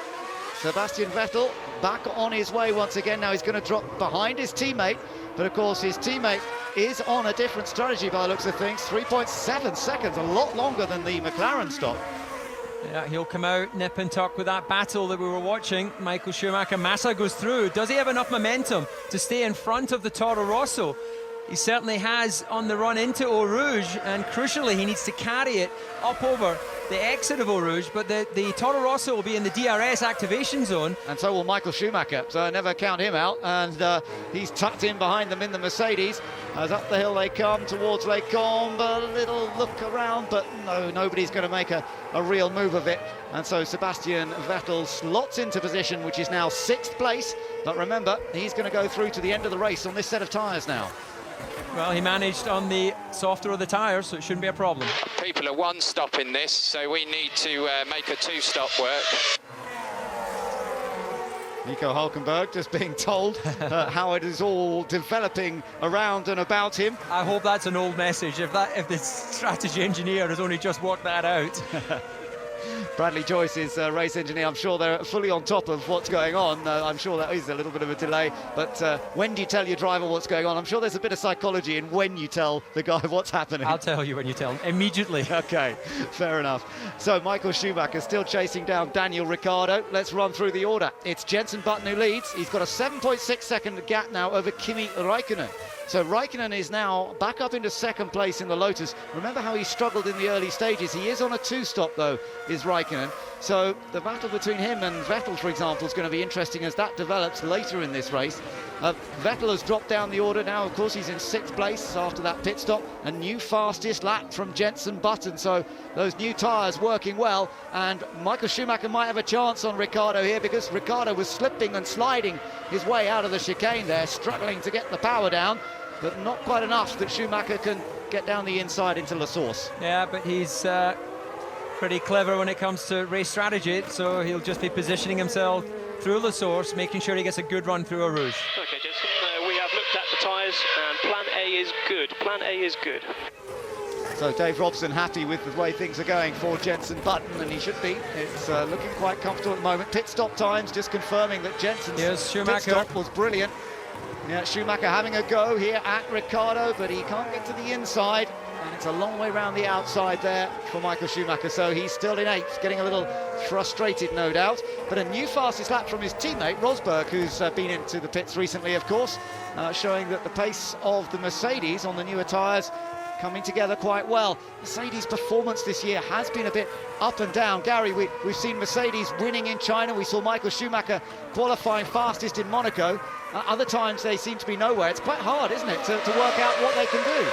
Sebastian Vettel back on his way once again. Now he's going to drop behind his teammate, but of course his teammate is on a different strategy by the looks of things. 3.7 seconds, a lot longer than the McLaren stop. Yeah, he'll come out nip and tuck with that battle that we were watching. Michael Schumacher, Massa goes through. Does he have enough momentum to stay in front of the Toro Rosso? He certainly has on the run into Eau Rouge, and crucially he needs to carry it up over the exit of Eau Rouge, but the Toro Rosso will be in the DRS activation zone. And so will Michael Schumacher, so I never count him out, and he's tucked in behind them in the Mercedes. As up the hill they come towards Les Combes, a little look around, but no, nobody's going to make a real move of it. And so Sebastian Vettel slots into position, which is now 6th place, but remember, he's going to go through to the end of the race on this set of tyres now. Well, he managed on the softer of the tyres, so it shouldn't be a problem. People are one stop in this, so we need to make a 2-stop work. Nico Hülkenberg just being told how it is all developing around and about him. I hope that's an old message, if the strategy engineer has only just worked that out. Bradley Joyce is race engineer. I'm sure they're fully on top of what's going on. I'm sure that is a little bit of a delay, but when do you tell your driver what's going on? I'm sure there's a bit of psychology in when you tell the guy what's happening. I'll tell you when you tell him, immediately. Okay, fair enough. So Michael Schumacher still chasing down Daniel Ricciardo. Let's run through the order. It's Jenson Button who leads. He's got a 7.6 second gap now over Kimi Räikkönen. So Räikkönen is now back up into 2nd place in the Lotus. Remember how he struggled in the early stages. He is on a 2-stop though, is Räikkönen. So the battle between him and Vettel, for example, is going to be interesting as that develops later in this race. Vettel has dropped down the order now. Of course, he's in 6th place after that pit stop. A new fastest lap from Jenson Button. So those new tyres working well. And Michael Schumacher might have a chance on Ricciardo here, because Ricciardo was slipping and sliding his way out of the chicane there, struggling to get the power down, but not quite enough that Schumacher can get down the inside into La Source. Yeah, but he's pretty clever when it comes to race strategy, so he'll just be positioning himself through La Source, making sure he gets a good run through Eau Rouge. Okay, Jenson, we have looked at the tyres, and plan A is good. Plan A is good. So Dave Robson happy with the way things are going for Jenson Button, and he should be. It's looking quite comfortable at the moment. Pit stop times just confirming that Jenson's pit stop was brilliant. Yeah, Schumacher having a go here at Ricciardo, but he can't get to the inside, and it's a long way around the outside there for Michael Schumacher, so he's still in 8th, getting a little frustrated, no doubt. But a new fastest lap from his teammate, Rosberg, who's been into the pits recently, of course, showing that the pace of the Mercedes on the newer tyres coming together quite well. Mercedes' performance this year has been a bit up and down. Gary, we've seen Mercedes winning in China. We saw Michael Schumacher qualifying fastest in Monaco. Other times they seem to be nowhere. It's quite hard, isn't it, to work out what they can do?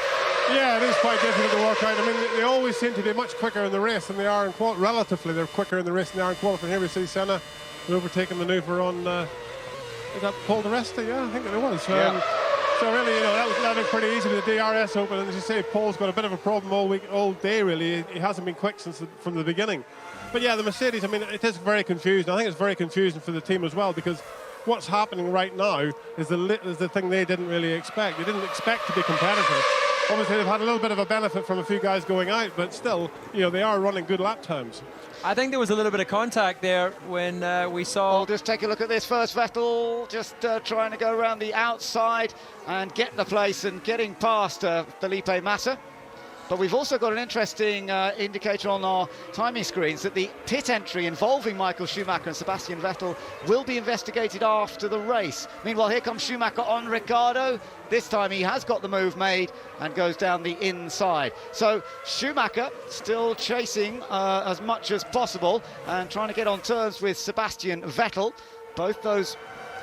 Yeah, it is quite difficult to work out. I mean, they always seem to be much quicker in the race than they are in relatively. They're quicker in the race than they are in qualifying. Here we see Senna overtaking manoeuvre on, is that Paul di Resta? Yeah, I think it was. So really, you know, that was pretty easy with the DRS open, and as you say, Paul's got a bit of a problem all day really. He hasn't been quick from the beginning. But yeah, the Mercedes, I mean, it is very confusing. I think it's very confusing for the team as well, because what's happening right now is the thing they didn't really expect. They didn't expect to be competitive. Obviously, they've had a little bit of a benefit from a few guys going out, but still, you know, they are running good lap times. I think there was a little bit of contact there when we saw... Well, just take a look at this first. Vettel just trying to go around the outside and get the place and getting past Felipe Massa. But we've also got an interesting indicator on our timing screens that the pit entry involving Michael Schumacher and Sebastian Vettel will be investigated after the race. Meanwhile, here comes Schumacher on Ricciardo. This time he has got the move made and goes down the inside. So Schumacher still chasing as much as possible and trying to get on terms with Sebastian Vettel. Both those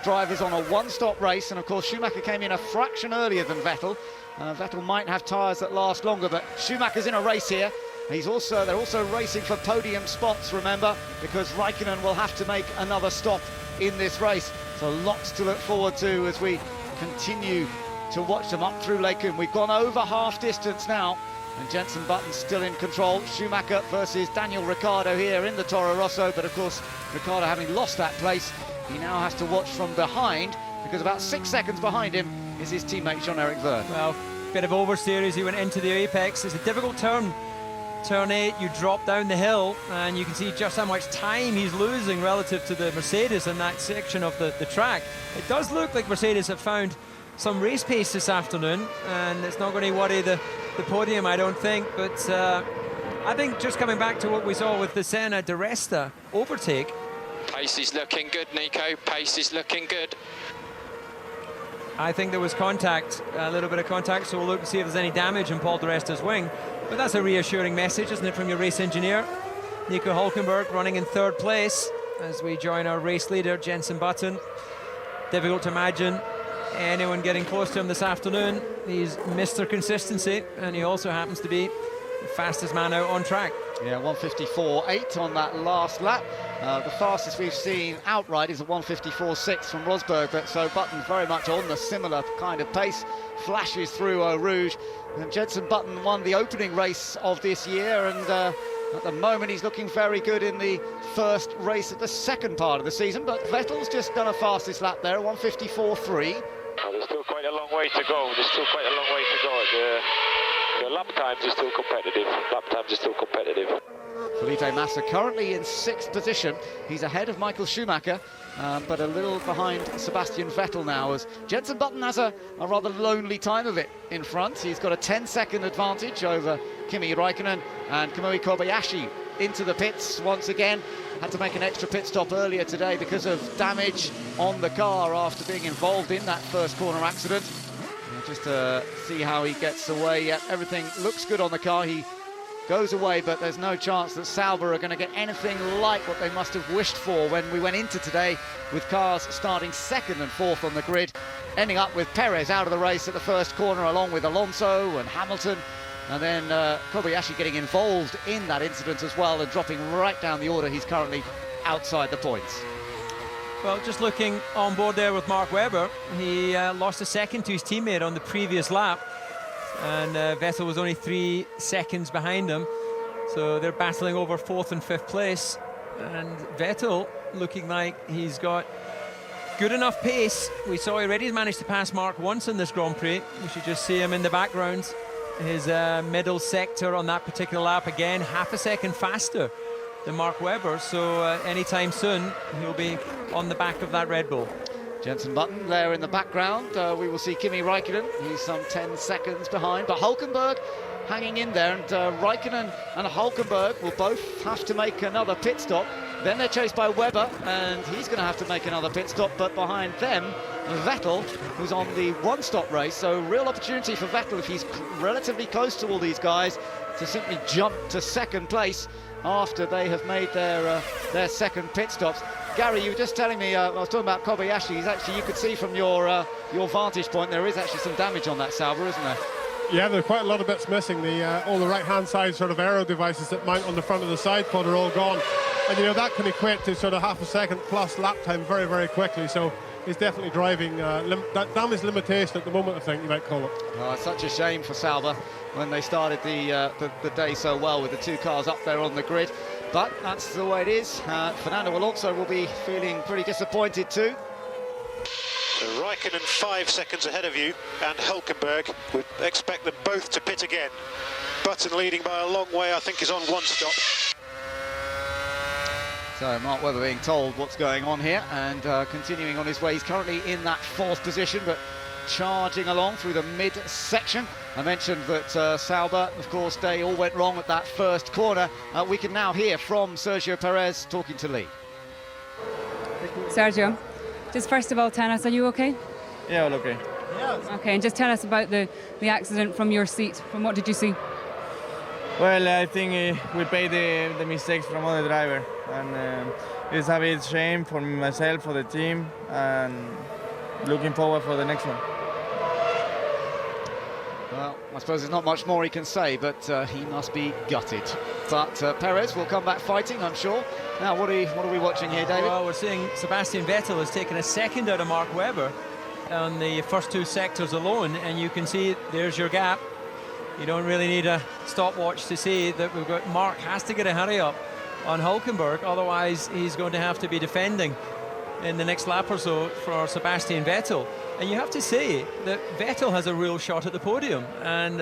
drivers on a one-stop race, and of course Schumacher came in a fraction earlier than Vettel. Vettel might have tyres that last longer, but Schumacher's in a race here. They're also racing for podium spots, remember, because Räikkönen will have to make another stop in this race. So lots to look forward to as we continue to watch them up through Les Combes. We've gone over half distance now, and Jenson Button's still in control. Schumacher versus Daniel Ricciardo here in the Toro Rosso, but of course Ricciardo, having lost that place, he now has to watch from behind, because about 6 seconds behind him is his teammate Jean-Eric Vergne. Well, bit of oversteer as he went into the apex. It's a difficult turn. Turn 8, you drop down the hill, and you can see just how much time he's losing relative to the Mercedes in that section of the track. It does look like Mercedes have found some race pace this afternoon, and it's not going to worry the podium, I don't think. But I think just coming back to what we saw with the Senna Di Resta overtake. Pace is looking good, Nico. Pace is looking good. I think there was contact, a little bit of contact, so we'll look and see if there's any damage in Paul Di Resta's wing. But that's a reassuring message, isn't it, from your race engineer? Nico Hülkenberg running in 3rd place as we join our race leader, Jenson Button. Difficult to imagine anyone getting close to him this afternoon. He's Mr. Consistency, and he also happens to be the fastest man out on track. Yeah, 154.8 on that last lap. The fastest we've seen outright is a 154.6 from Rosberg, but so Button very much on the similar kind of pace, flashes through Eau Rouge. And Jenson Button won the opening race of this year, and at the moment he's looking very good in the first race of the second part of the season. But Vettel's just done a fastest lap there, 154.3. Oh, there's still quite a long way to go. There's still quite a long way to go. The lap times are still competitive. Lap times are still competitive. Felipe Massa currently in 6th position. He's ahead of Michael Schumacher, but a little behind Sebastian Vettel now, as Jenson Button has a rather lonely time of it in front. He's got a 10-second advantage over Kimi Räikkönen, and Kamui Kobayashi into the pits once again. Had to make an extra pit stop earlier today because of damage on the car after being involved in that first corner accident. Just to see how he gets away. Yeah, everything looks good on the car. He goes away, but there's no chance that Sauber are going to get anything like what they must have wished for when we went into today, with cars starting 2nd and 4th on the grid, ending up with Perez out of the race at the first corner along with Alonso and Hamilton, and then Kobayashi getting involved in that incident as well and dropping right down the order. He's currently outside the points. Well, just looking on board there with Mark Webber, he lost a second to his teammate on the previous lap, and Vettel was only 3 seconds behind him, so they're battling over 4th and 5th place, and Vettel looking like he's got good enough pace. We saw he already managed to pass Mark once in this Grand Prix. We should just see him in the background, his middle sector on that particular lap, again half a second faster than Mark Webber, so anytime soon he'll be on the back of that Red Bull. Jenson Button there in the background. We will see Kimi Räikkönen. He's some 10 seconds behind, but Hülkenberg hanging in there, and Räikkönen and Hülkenberg will both have to make another pit stop. Then they're chased by Webber, and he's going to have to make another pit stop, but behind them, Vettel, who's on the one-stop race, so real opportunity for Vettel, if he's relatively close to all these guys, to simply jump to 2nd place after they have made their second pit stops. Gary, you were just telling me, I was talking about Kobayashi. He's actually, you could see from your vantage point, there is actually some damage on that Sauber, isn't there? Yeah, there's quite a lot of bits missing. All the right-hand side sort of aero devices that mount on the front of the side pod are all gone. And, you know, that can equate to sort of half a second plus lap time very, very quickly. So he's definitely driving that damage limitation at the moment, I think you might call it. Oh, it's such a shame for Sauber when they started the day so well with the 2 cars up there on the grid. But that's the way it is. Fernando Alonso will be feeling pretty disappointed too. So Räikkönen 5 seconds ahead of you, and Hülkenberg, we expect them both to pit again. Button leading by a long way, I think, is on 1 stop. So Mark Webber being told what's going on here, and continuing on his way. He's currently in that 4th position, but charging along through the mid-section. I mentioned that Sauber, of course, they all went wrong at that first corner. We can now hear from Sergio Perez talking to Lee. Sergio, just first of all, tell us, are you okay? Yeah, all okay. Okay, and just tell us about the accident from your seat. From what did you see? Well, I think we paid the mistakes from other driver, and it's a bit shame for myself, for the team, and looking forward for the next one. Well, I suppose there's not much more he can say, but he must be gutted. But Perez will come back fighting, I'm sure. Now, what are we watching here, David? Well, we're seeing Sebastian Vettel has taken a second out of Mark Webber on the first 2 sectors alone, and you can see there's your gap. You don't really need a stopwatch to see that we've got Mark has to get a hurry up on Hülkenberg, otherwise he's going to have to be defending in the next lap or so for Sebastian Vettel. And you have to say that Vettel has a real shot at the podium, and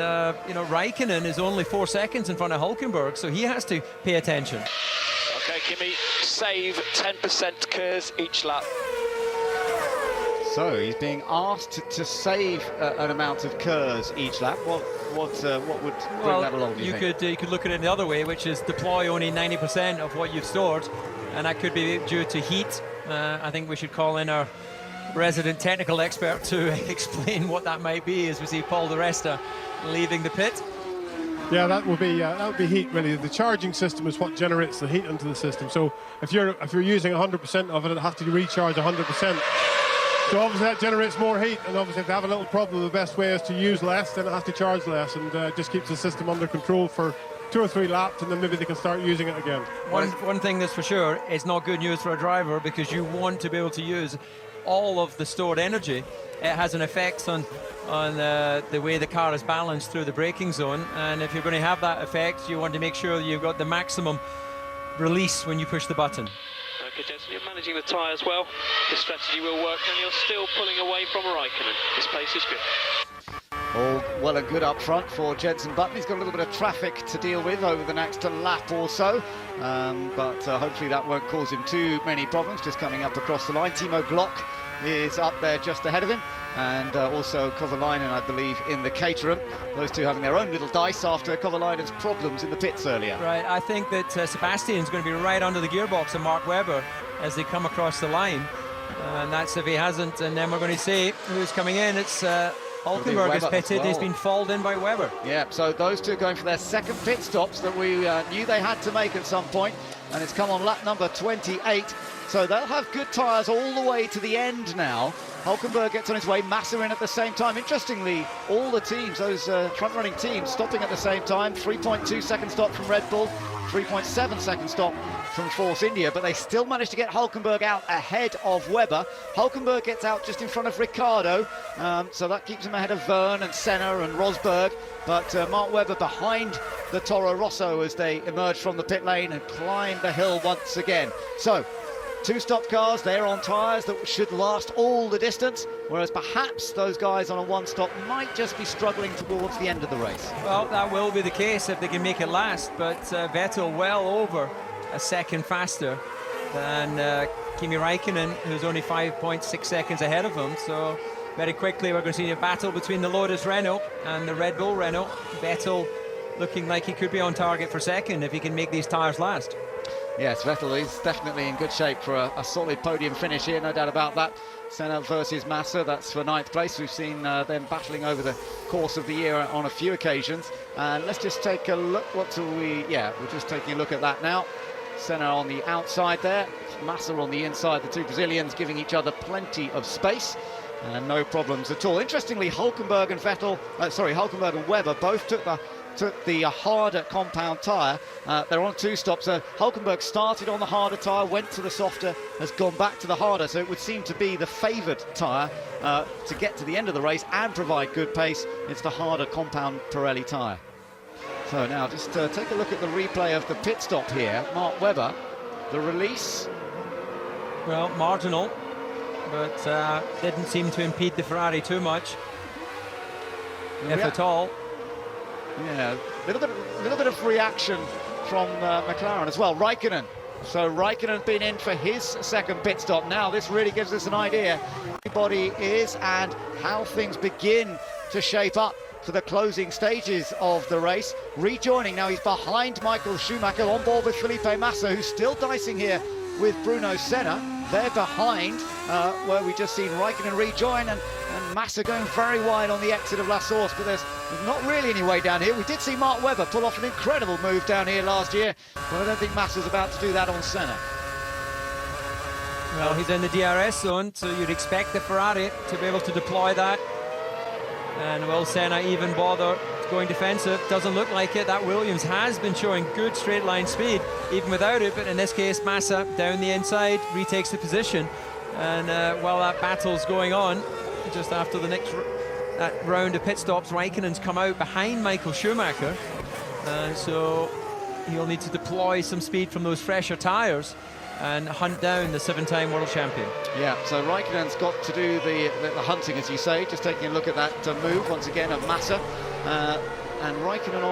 you know, Räikkönen is only 4 seconds in front of Hülkenberg, so he has to pay attention. Okay, Kimi, save 10% KERS each lap. So he's being asked to save an amount of KERS each lap. What would bring that along, do you think? You could look at it the other way, which is deploy only 90% of what you've stored, and that could be due to heat. I think we should call in our resident technical expert to explain what that might be, as we see Paul Di Resta leaving the pit. Yeah, that would be heat, really. The charging system is what generates the heat into the system. So if you're using 100% of it, it has to recharge 100%. So obviously that generates more heat, and obviously if they have a little problem, the best way is to use less, then it has to charge less, and just keeps the system under control for 2 or 3 laps, and then maybe they can start using it again. One thing that's for sure, it's not good news for a driver, because you want to be able to use all of the stored energy. It has an effect on the way the car is balanced through the braking zone, and if you're going to have that effect, you want to make sure you've got the maximum release when you push the button. Okay, Jensen, you're managing the tyres well. This strategy will work, and you're still pulling away from Raikkonen. This pace is good. All well and good up front for Jensen Button. He's got a little bit of traffic to deal with over the next lap or so, but hopefully that won't cause him too many problems. Just coming up across the line, Timo Glock is up there just ahead of him, and also Kovalainen, I believe, in the Caterham. Those two having their own little dice after Kovalainen's problems in the pits earlier. Right, I think that Sebastian's going to be right under the gearbox of Mark Webber as they come across the line, and that's if he hasn't. And then we're going to see who's coming in. It's Hulkenberg is pitted. Well, he's been fouled in by Webber. Yeah, so those two going for their second pit stops that we knew they had to make at some point, and it's come on lap number 28. So they'll have good tyres all the way to the end now. Hulkenberg gets on his way, Massa in at the same time. Interestingly, all the teams, those front-running teams, stopping at the same time. 3.2 second stop from Red Bull, 3.7 second stop from Force India, but they still managed to get Hulkenberg out ahead of Webber. Hulkenberg gets out just in front of Ricciardo, so that keeps him ahead of Verne and Senna and Rosberg, but Mark Webber behind the Toro Rosso as they emerge from the pit lane and climb the hill once again. So, 2 stopped cars, they're on tyres that should last all the distance, whereas perhaps those guys on a 1-stop might just be struggling towards the end of the race. Well, that will be the case if they can make it last, but Vettel well over a second faster than Kimi Raikkonen, who's only 5.6 seconds ahead of him. So very quickly we're going to see a battle between the Lotus Renault and the Red Bull Renault. Vettel looking like he could be on target for second if he can make these tyres last. Yes, Vettel is definitely in good shape for a solid podium finish here, no doubt about that. Senna versus Massa, that's for 9th place. We've seen them battling over the course of the year on a few occasions. And let's just take a look. We're just taking a look at that now. Senna on the outside there, Massa on the inside. The two Brazilians giving each other plenty of space. And no problems at all. Interestingly, Hulkenberg and Webber both took the harder compound tyre. They're on 2 stops. Hulkenberg started on the harder tyre, went to the softer, has gone back to the harder, so it would seem to be the favoured tyre to get to the end of the race and provide good pace. It's the harder compound Pirelli tyre. So now just take a look at the replay of the pit stop here. Mark Webber, the release. Well, marginal, but didn't seem to impede the Ferrari too much, if at all. Yeah, a little bit of reaction from McLaren as well. Raikkonen. So Raikkonen been in for his second pit stop. Now this really gives us an idea everybody is and how things begin to shape up for the closing stages of the race. Rejoining now, he's behind Michael Schumacher, on board with Felipe Massa, who's still dicing here with Bruno Senna. They're behind where we just seen Raikkonen rejoin, and Massa going very wide on the exit of La Source, but there's not really any way down here. We did see Mark Webber pull off an incredible move down here last year, but I don't think Massa's about to do that on Senna. Well, he's in the DRS zone, so you'd expect the Ferrari to be able to deploy that. And will Senna even bother going defensive? Doesn't look like it. That Williams has been showing good straight line speed even without it, but in this case Massa down the inside retakes the position, and while that battle's going on, just after the next round of pit stops, Raikkonen's come out behind Michael Schumacher, and so he'll need to deploy some speed from those fresher tyres and hunt down the 7-time world champion. Yeah, so Raikkonen's got to do the hunting, as you say, just taking a look at that move once again of Massa. and Raikkonen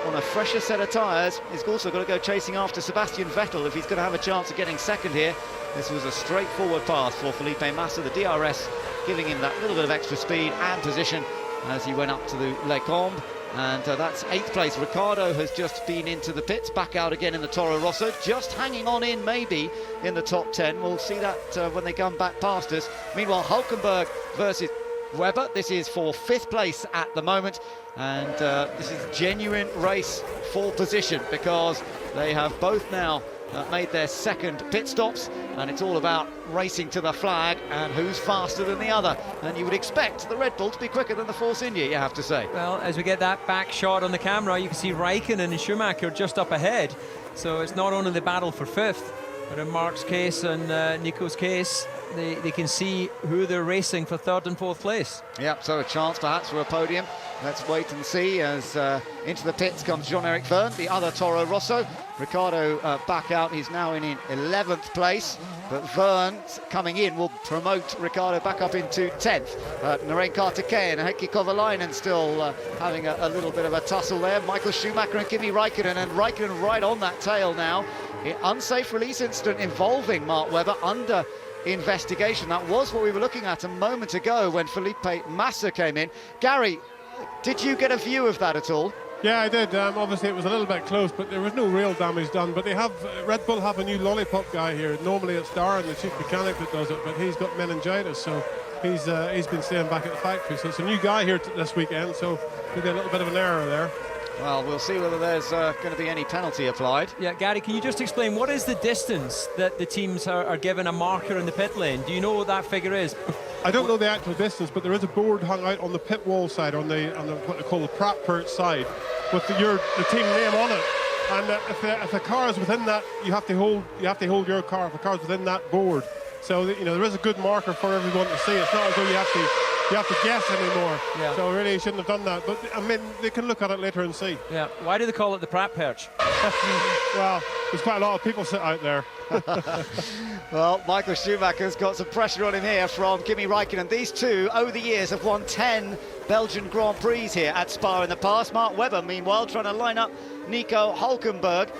on a fresher set of tyres is also got to go chasing after Sebastian Vettel if he's going to have a chance of getting second here. This was a straightforward pass for Felipe Massa, the DRS giving him that little bit of extra speed and position as he went up to the Les Combes. And that's 8th place. Ricciardo has just been into the pits, back out again in the Toro Rosso, just hanging on in maybe in the top 10. We'll see that when they come back past us. Meanwhile, Hulkenberg versus Webber. This is for 5th place at the moment, and this is genuine race for position because they have both now made their second pit stops, and it's all about racing to the flag and who's faster than the other. And you would expect the Red Bull to be quicker than the Force India, you have to say. Well, as we get that back shot on the camera, you can see Raikkonen and Schumacher just up ahead. So it's not only the battle for 5th, but in Mark's case and Nico's case, they can see who they're racing for 3rd and 4th place. Yep, so a chance perhaps for a podium. Let's wait and see as into the pits comes Jean-Eric Vergne, the other Toro Rosso. Ricciardo back out, he's now in 11th place, but Vergne coming in will promote Ricciardo back up into 10th. Narain Kartikeyan and Heikki Kovalainen still having a little bit of a tussle there. Michael Schumacher and Kimi Raikkonen, and Raikkonen right on that tail now. Unsafe release incident involving Mark Webber under investigation. That was what we were looking at a moment ago when Felipe Massa came in. Gary, did you get a view of that at all? Yeah, I did. Obviously, it was a little bit close, but there was no real damage done. But they have Red Bull have a new lollipop guy here. Normally, it's Darren, the chief mechanic, that does it, but he's got meningitis, so he's been staying back at the factory. So it's a new guy here this weekend. So maybe a little bit of an error there. Well, we'll see whether there's going to be any penalty applied. Yeah, Gary, can you just explain what is the distance that the teams are given a marker in the pit lane? Do you know what that figure is? I don't know the actual distance, but there is a board hung out on the pit wall side, on the what they call the Pratt perch side, with the team name on it. And if the car is within that, you have to hold your car if the car is within that board. So there is a good marker for everyone to see. It's not as though you have to guess anymore. Yeah. So really, you shouldn't have done that. But I mean, they can look at it later and see. Yeah. Why do they call it the Pratt perch? Well, there's quite a lot of people sit out there. Well, Michael Schumacher's got some pressure on him here from Kimi Raikkonen. These two, over the years, have won 10 Belgian Grand Prix here at Spa in the past. Mark Webber, meanwhile, trying to line up Nico Hulkenberg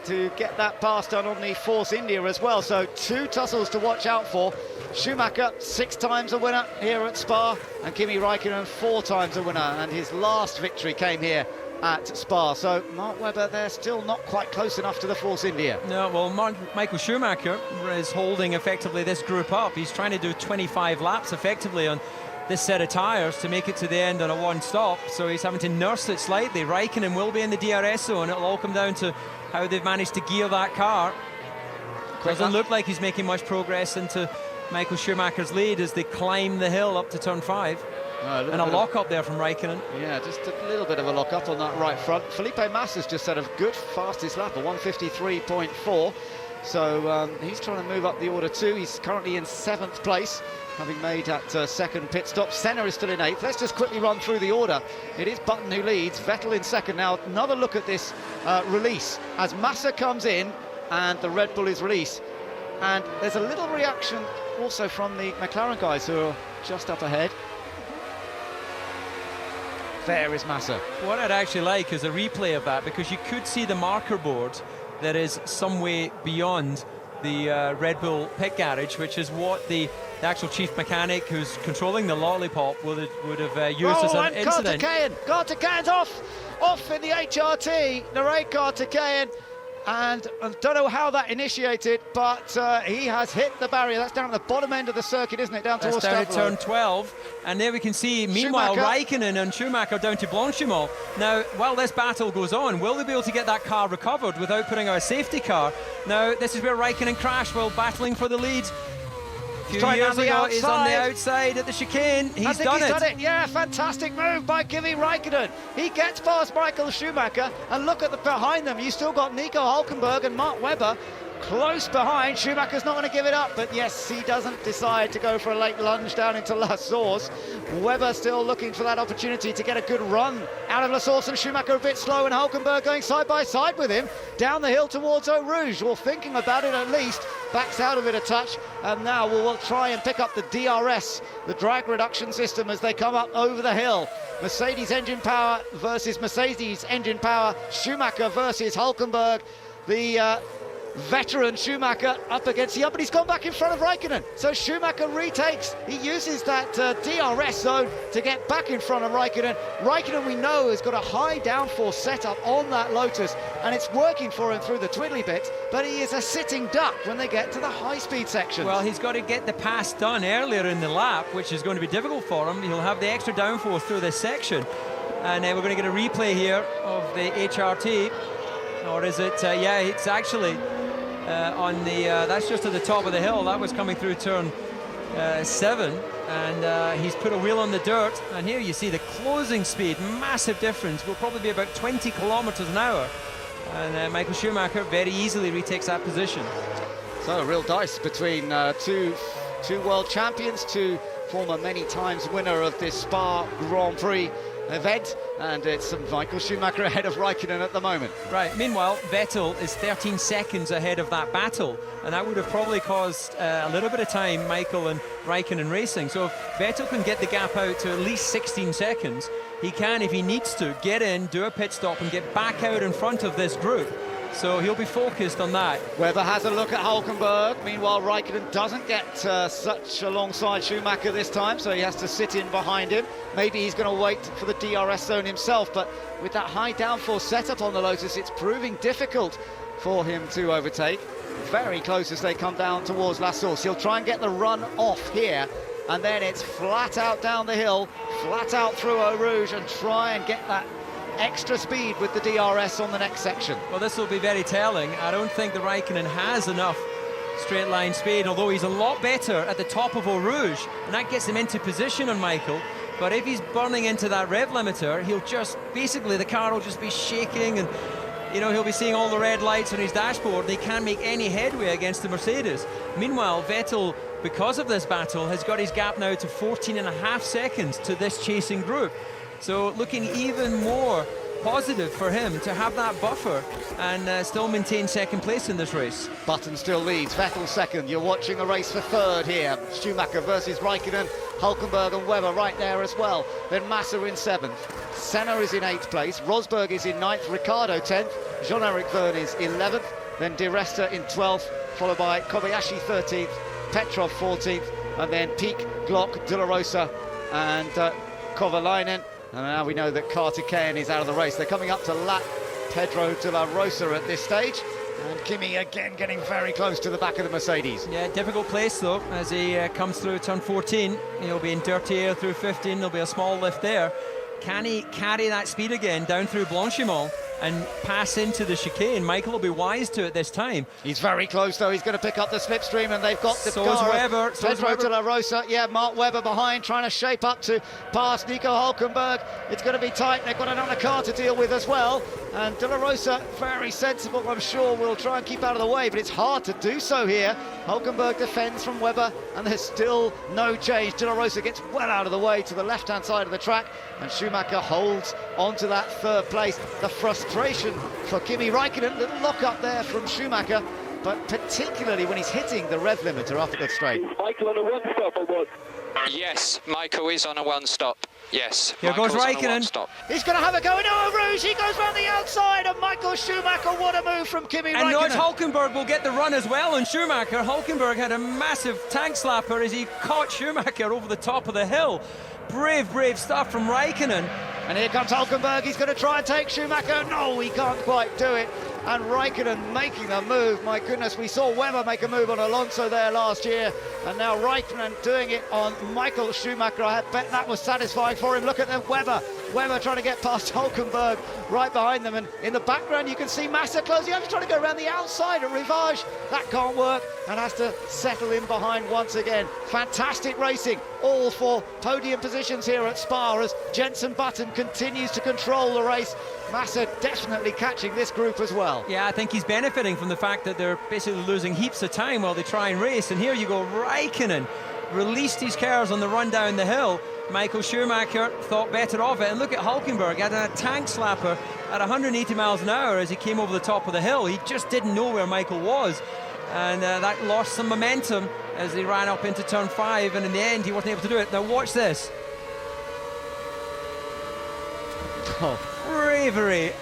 to get that pass done on the Force India as well. So 2 tussles to watch out for. Schumacher, 6 times a winner here at Spa, and Kimi Raikkonen 4 times a winner, and his last victory came here at Spa. So Mark Webber, they're still not quite close enough to the Force India. No, well, Michael Schumacher is holding effectively this group up. He's trying to do 25 laps effectively on this set of tyres to make it to the end on a one stop, so he's having to nurse it slightly. Raikkonen will be in the DRS zone. It'll all come down to how they've managed to gear that car. Doesn't look like he's making much progress into Michael Schumacher's lead as they climb the hill up to turn 5. And a lock-up there from Raikkonen. Yeah, just a little bit of a lock-up on that right front. Felipe Massa's just had a good fastest lap, a 1:53.4. So he's trying to move up the order too. He's currently in 7th place, having made that second pit stop. Senna is still in 8th. Let's just quickly run through the order. It is Button who leads, Vettel in 2nd. Now, another look at this release. As Massa comes in and the Red Bull is released. And there's a little reaction also from the McLaren guys who are just up ahead. There is Massa. What I'd actually like is a replay of that, because you could see the marker board that is some way beyond the Red Bull pit garage, which is what the actual chief mechanic who's controlling the lollipop would have used as an incident. Kartikeyan's off in the HRT. Narain Kartikeyan. And I don't know how that initiated, but he has hit the barrier. That's down at the bottom end of the circuit, isn't it? Down towards down to turn 12. And there we can see, meanwhile, Raikkonen and Schumacher down to Blanchimont. Now, while this battle goes on, will they be able to get that car recovered without putting out a safety car? Now, this is where Raikkonen crashed while battling for the lead. A few years ago, he's on the outside at the chicane. He's done it. Yeah, fantastic move by Kimi Raikkonen. He gets past Michael Schumacher, and look at the behind them. You still got Nico Hulkenberg and Mark Webber close behind. Schumacher's not going to give it up, but yes, he doesn't decide to go for a late lunge down into La Source. Webber still looking for that opportunity to get a good run out of La Source, and Schumacher a bit slow, and Hulkenberg going side by side with him down the hill towards Eau Rouge, or thinking about it at least. backs out of it a touch, and now we'll try and pick up the DRS, the drag reduction system, as they come up over the hill. Mercedes engine power versus Mercedes engine power, Schumacher versus Hulkenberg. The veteran Schumacher up against the but he's gone back in front of Raikkonen, so Schumacher retakes. He uses that DRS zone to get back in front of Raikkonen. Raikkonen, we know, has got a high downforce setup on that Lotus, and it's working for him through the twiddly bits, but he is a sitting duck when they get to the high-speed section. Well, he's got to get the pass done earlier in the lap, which is going to be difficult for him. He'll have the extra downforce through this section, and we're going to get a replay here of the HRT. Or is it? Yeah, it's actually on the. That's just at the top of the hill. That was coming through turn 7, and he's put a wheel on the dirt. And here you see the closing speed, massive difference. Will probably be about 20 kilometers an hour. And Michael Schumacher very easily retakes that position. So a real dice between two world champions, two former many times winner of this Spa Grand Prix event, and it's Michael Schumacher ahead of Raikkonen at the moment. Right, meanwhile, Vettel is 13 seconds ahead of that battle, and that would have probably caused a little bit of time, Michael and Raikkonen racing. So if Vettel can get the gap out to at least 16 seconds, he can, if he needs to, get in, do a pit stop and get back out in front of this group. So he'll be focused on that. Webber has a look at Hulkenberg. Meanwhile, Raikkonen doesn't get such alongside Schumacher this time, so he has to sit in behind him. Maybe he's going to wait for the DRS zone himself, but with that high downforce setup on the Lotus, it's proving difficult for him to overtake. Very close as they come down towards La Source. He'll try and get the run off here, and then it's flat out down the hill, flat out through Eau Rouge, and try and get that extra speed with the DRS on the next section. Well, this will be very telling. I don't think the Raikkonen has enough straight line speed, although he's a lot better at the top of Eau Rouge, and that gets him into position on Michael. But if he's burning into that rev limiter, he'll just, basically the car will just be shaking, and you know, he'll be seeing all the red lights on his dashboard, and he can't make any headway against the Mercedes. Meanwhile, Vettel, because of this battle, has got his gap now to 14.5 seconds to this chasing group. So looking even more positive for him to have that buffer and still maintain second place in this race. Button still leads, Vettel second. You're watching a race for third here. Schumacher versus Raikkonen, Hulkenberg and Webber right there as well. Then Massa in 7th. Senna is in 8th place. Rosberg is in 9th. Ricciardo 10th. Jean-Eric Vergne is 11th. Then Di Resta in 12th, followed by Kobayashi 13th, Petrov 14th, and then Peak, Glock, De La Rosa and Kovalainen. And now we know that Kartikeyan is out of the race. They're coming up to lap Pedro de la Rosa at this stage. And Kimi again getting very close to the back of the Mercedes. Yeah, difficult place though, as he comes through turn 14. He'll be in dirty air through 15. There'll be a small lift there. Can he carry that speed again down through Blanchimont and pass into the chicane? Michael will be wise to it this time. He's very close though. He's going to pick up the slipstream, and they've got the so is Webber. Pedro de la Rosa. Yeah, Mark Webber behind, trying to shape up to pass Nico Hulkenberg. It's going to be tight. They've got another car to deal with as well. And De La Rosa, very sensible, I'm sure, will try and keep out of the way, but it's hard to do so here. Hulkenberg defends from Webber, and there's still no change. De La Rosa gets well out of the way to the left-hand side of the track, and Schumacher holds onto that third place. The frustration for Kimi Raikkonen, little lock up there from Schumacher, but particularly when he's hitting the rev limiter after the straight. Michael on a one-stop or what? Yes, Michael is on a one-stop. Yes. Here goes Raikkonen. He's going to have a go in Eau Rouge. He goes round the outside, and Michael Schumacher, what a move from Kimi Raikkonen. And Notch Hulkenberg will get the run as well on Schumacher. Hulkenberg had a massive tank slapper as he caught Schumacher over the top of the hill. Brave, brave stuff from Raikkonen. And here comes Hulkenberg. He's going to try and take Schumacher. No, he can't quite do it. And Raikkonen making a move. My goodness, we saw Webber make a move on Alonso there last year, and now Raikkonen doing it on Michael Schumacher. I bet that was satisfying for him. Look at them, Webber trying to get past Hulkenberg right behind them, and in the background you can see Massa closing up. He's trying to go around the outside at Rivage. That can't work, and has to settle in behind once again. Fantastic racing, all for podium positions here at Spa as Jenson Button continues to control the race. Massa definitely catching this group as well. Yeah, I think he's benefiting from the fact that they're basically losing heaps of time while they try and race. And here you go, Raikkonen released his cars on the run down the hill. Michael Schumacher thought better of it. And look at Hulkenberg, had a tank slapper at 180 miles an hour as he came over the top of the hill. He just didn't know where Michael was. and that lost some momentum as he ran up into turn 5, and in the end he wasn't able to do it. Now watch this. Bravery,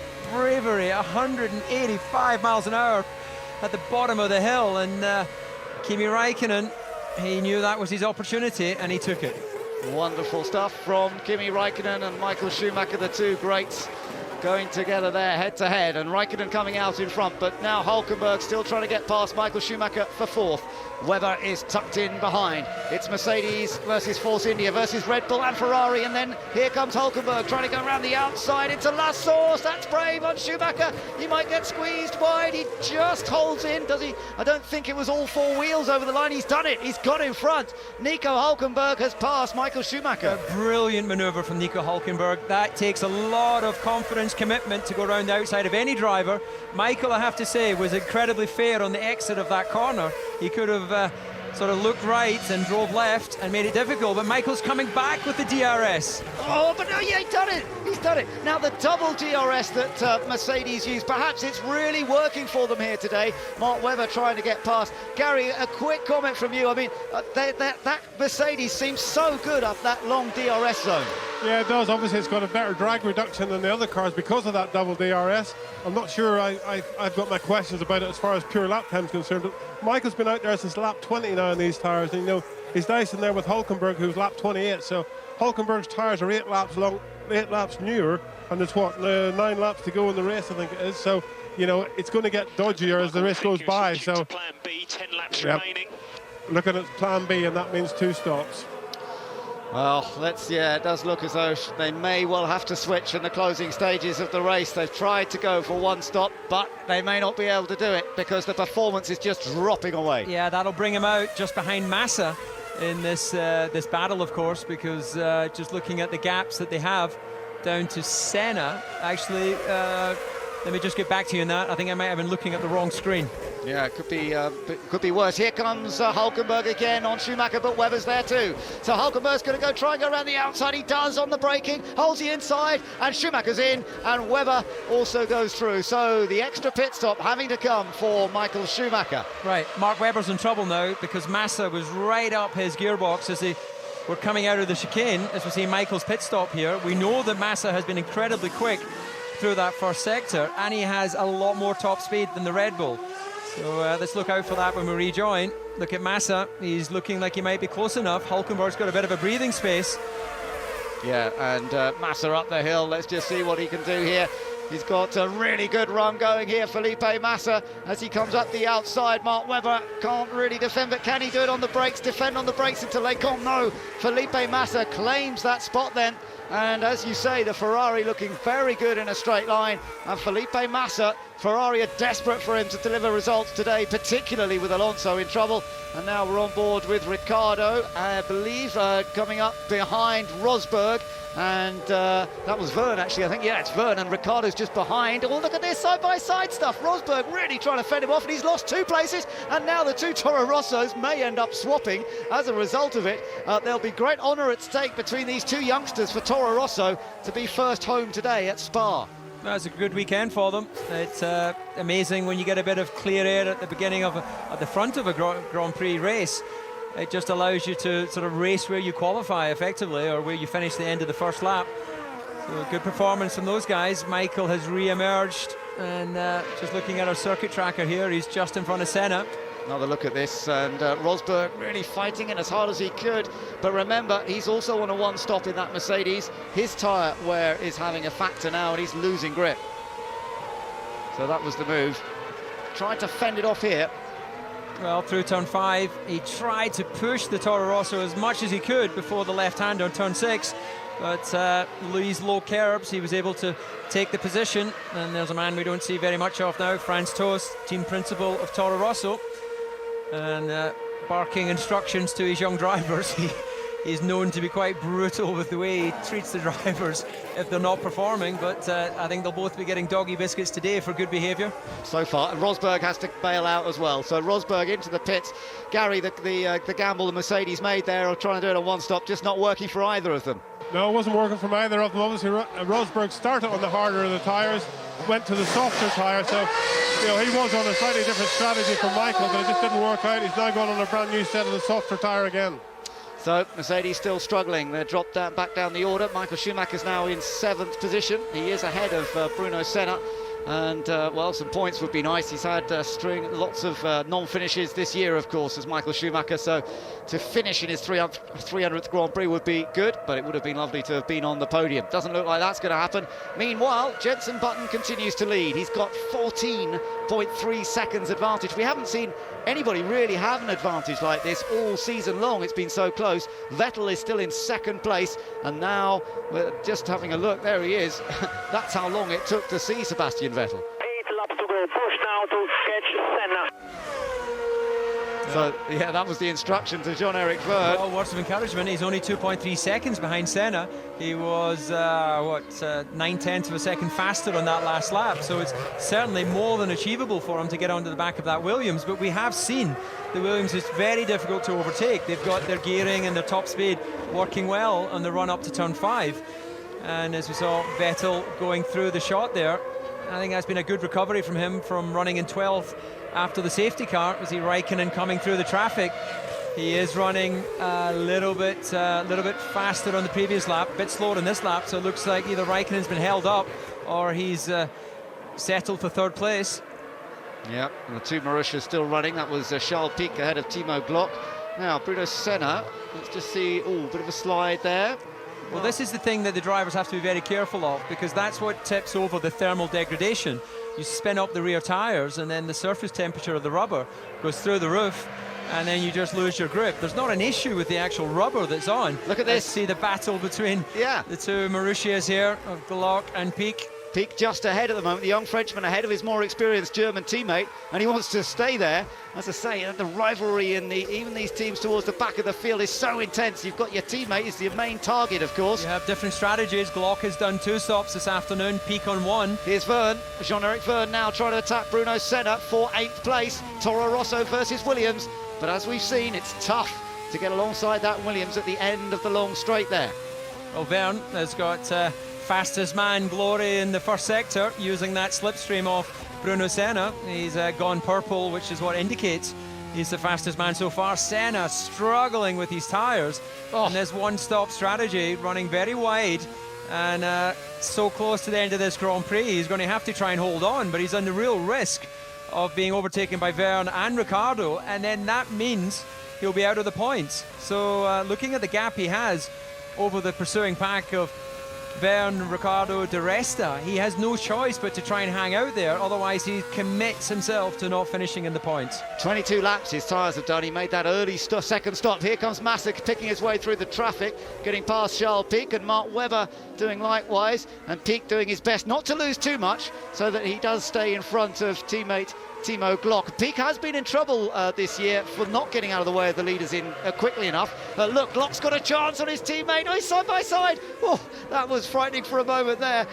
185 miles an hour at the bottom of the hill, and Kimi Räikkönen, he knew that was his opportunity and he took it. Wonderful stuff from Kimi Räikkönen and Michael Schumacher, the two greats going together there head to head, and Räikkönen coming out in front, but now Hulkenberg still trying to get past Michael Schumacher for 4th. Weber is tucked in behind. It's Mercedes versus Force India versus Red Bull and Ferrari, and then here comes Hulkenberg trying to go around the outside into La Source. That's brave on Schumacher. He might get squeezed wide. He just holds in, does he? I don't think it was all 4 wheels over the line. He's done it. He's got in front. Nico Hulkenberg has passed Michael Schumacher. A brilliant manoeuvre from Nico Hulkenberg. That takes a lot of confidence, commitment to go around the outside of any driver. Michael, I have to say, was incredibly fair on the exit of that corner. He could have sort of looked right and drove left and made it difficult, but Michael's coming back with the DRS. Oh, but no, yeah, he's done it. He's done it. Now the double DRS that Mercedes used, perhaps it's really working for them here today. Mark Webber trying to get past. Gary, a quick comment from you. I mean, that Mercedes seems so good up that long DRS zone. Yeah, it does. Obviously, it's got a better drag reduction than the other cars because of that double DRS. I'm not sure. I've got my questions about it as far as pure lap time's concerned. But Michael's been out there since lap 20 now in these tyres, and you know he's nice in there with Hulkenberg, who's lap 28. So Hulkenberg's tyres are 8 laps long, 8 laps newer, and there's what 9 laps to go in the race, I think it is. So you know it's going to get dodgier as the race goes by. So plan B, 10 laps remaining. Looking at plan B, and that means 2 stops. Well, it does look as though they may well have to switch in the closing stages of the race. They've tried to go for 1 stop, but they may not be able to do it because the performance is just dropping away. Yeah, that'll bring him out just behind Massa in this battle, of course, because just looking at the gaps that they have down to Senna, actually, let me just get back to you on that. I think I might have been looking at the wrong screen. Yeah, it could be worse. Here comes Hulkenberg again on Schumacher, but Webber's there too. So Hulkenberg's going to try and go around the outside. He does on the braking, holds the inside, and Schumacher's in, and Webber also goes through. So the extra pit stop having to come for Michael Schumacher. Right, Mark Webber's in trouble now because Massa was right up his gearbox as they were coming out of the chicane, as we see Michael's pit stop here. We know that Massa has been incredibly quick through that first sector, and he has a lot more top speed than the Red Bull. So let's look out for that when we rejoin. Look at Massa, he's looking like he might be close enough. Hulkenberg's got a bit of a breathing space. Yeah, and Massa up the hill. Let's just see what he can do here. He's got a really good run going here, Felipe Massa, as he comes up the outside. Mark Webber can't really defend, but can he do it on the brakes? Defend on the brakes until they come. No, Felipe Massa claims that spot then. And as you say, the Ferrari looking very good in a straight line. And Felipe Massa, Ferrari are desperate for him to deliver results today, particularly with Alonso in trouble. And now we're on board with Ricciardo, I believe, coming up behind Rosberg. And that was Verne, actually, I think. Yeah, it's Verne, and Ricciardo's just behind. Oh, look at this side-by-side stuff. Rosberg really trying to fend him off, and he's lost 2 places. And now the 2 Toro Rossos may end up swapping as a result of it. There'll be great honour at stake between these 2 youngsters for Toro Rosso to be first home today at Spa. That's a good weekend for them. It's amazing when you get a bit of clear air at the beginning of at the front of a Grand Prix race. It just allows you to sort of race where you qualify effectively, or where you finish the end of the first lap. So good performance from those guys. Michael has re-emerged, and just looking at our circuit tracker here, he's just in front of Senna. Another look at this, and Rosberg really fighting it as hard as he could. But remember, he's also on a 1 stop in that Mercedes. His tyre wear is having a factor now, and he's losing grip. So that was the move. Tried to fend it off here. Well, through turn 5, he tried to push the Toro Rosso as much as he could before the left-hander on turn 6. But these low curbs, he was able to take the position. And there's a man we don't see very much of now, Franz Tost, team principal of Toro Rosso. And barking instructions to his young drivers. He's known to be quite brutal with the way he treats the drivers if they're not performing, but I think they'll both be getting doggy biscuits today for good behaviour. So far, and Rosberg has to bail out as well. So Rosberg into the pits. Gary, the gamble the Mercedes made there of trying to do it on 1 stop, just not working for either of them. No, it wasn't working from either of them. Obviously, Rosberg started on the harder of the tyres, went to the softer tyre, so he was on a slightly different strategy from Michael, but it just didn't work out. He's now gone on a brand new set of the softer tyre again. So Mercedes still struggling. They're dropped back down the order. Michael Schumacher's now in 7th position. He is ahead of Bruno Senna. And, well, some points would be nice. He's had lots of non-finishes this year, of course, as Michael Schumacher. So to finish in his 300th Grand Prix would be good, but it would have been lovely to have been on the podium. Doesn't look like that's going to happen. Meanwhile, Jenson Button continues to lead. He's got 14.3 seconds advantage. We haven't seen anybody really have an advantage like this all season long. It's been so close. Vettel is still in 2nd place, and now we're just having a look. There he is. That's how long it took to see Sebastian Vettel. 8 laps to go. Push now to catch Senna. So, yeah, that was the instruction to Jean-Eric Vergne. Well, words of encouragement. He's only 2.3 seconds behind Senna. He was, 9/10 of a second faster on that last lap. So it's certainly more than achievable for him to get onto the back of that Williams. But we have seen the Williams is very difficult to overtake. They've got their gearing and their top speed working well on the run up to turn 5. And as we saw Vettel going through the shot there, I think that's been a good recovery from him from running in 12th after the safety car. Was he Raikkonen coming through the traffic? He is running a little bit faster on the previous lap, a bit slower on this lap, so it looks like either Raikkonen's been held up or he's settled for 3rd place. Yeah, and the 2 Marussias still running. That was Charles Pic ahead of Timo Glock. Now, Bruno Senna, let's just see, a bit of a slide there. Well, this is the thing that the drivers have to be very careful of, because that's what tips over the thermal degradation. You spin up the rear tyres and then the surface temperature of the rubber goes through the roof and then you just lose your grip. There's not an issue with the actual rubber that's on. Look at this. Let's see the battle between the 2 Marussias here of Glock and Pic. Pic just ahead at the moment, the young Frenchman ahead of his more experienced German teammate, and he wants to stay there. As I say, the rivalry in even these teams towards the back of the field is so intense. You've got your teammate is your main target, of course. You have different strategies. Glock has done 2 stops this afternoon, Pic on 1. Here's Vergne, Jean-Eric Vergne now trying to attack Bruno Senna for 8th place. Toro Rosso versus Williams, but as we've seen, it's tough to get alongside that Williams at the end of the long straight there. Well, Vergne has got fastest man glory in the first sector, using that slipstream off Bruno Senna. He's gone purple, which is what indicates he's the fastest man so far. Senna struggling with his tyres, and this one-stop strategy running very wide and so close to the end of this Grand Prix. He's going to have to try and hold on, but he's on the real risk of being overtaken by Vergne and Ricciardo, and then that means he'll be out of the points. So looking at the gap he has over the pursuing pack of Vergne, Ricciardo, Di Resta, he has no choice but to try and hang out there, otherwise he commits himself to not finishing in the points. 22 laps his tyres have done. He made that early second stop. Here comes Massa picking his way through the traffic, getting past Charles Pic, and Mark Webber doing likewise, and Pic doing his best not to lose too much so that he does stay in front of teammate Timo Glock. Pic has been in trouble this year for not getting out of the way of the leaders in quickly enough. Look, Glock's got a chance on his teammate. Oh, he's side by side. Oh, that was frightening for a moment there.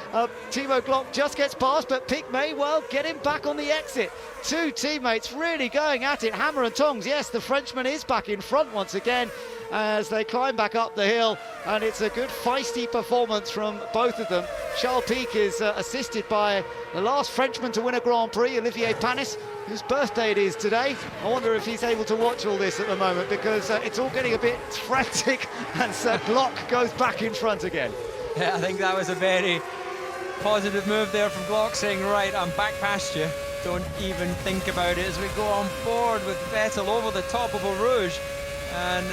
Timo Glock just gets past, but Pic may well get him back on the exit. 2 teammates really going at it, hammer and tongs. Yes, the Frenchman is back in front once again as they climb back up the hill, and it's a good feisty performance from both of them. Charles Pic is assisted by the last Frenchman to win a Grand Prix, Olivier Panis, whose birthday it is today. I wonder if he's able to watch all this at the moment, because it's all getting a bit frantic, and Glock goes back in front again. Yeah, I think that was a very positive move there from Glock, saying, right, I'm back past you, don't even think about it, as we go on board with Vettel over the top of Eau Rouge. And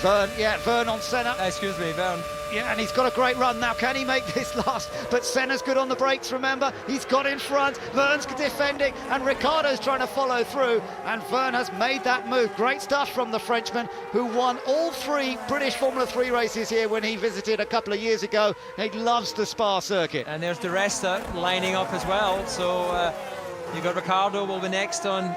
Vergne on Senna. Excuse me, Vergne. Yeah, and he's got a great run now. Can he make this last? But Senna's good on the brakes, remember. He's got in front. Vergne's defending, and Ricciardo's trying to follow through. And Vergne has made that move. Great stuff from the Frenchman, who won all 3 British Formula 3 races here when he visited a couple of years ago. He loves the Spa circuit. And there's Di Resta lining up as well. So you've got Ricciardo will be next on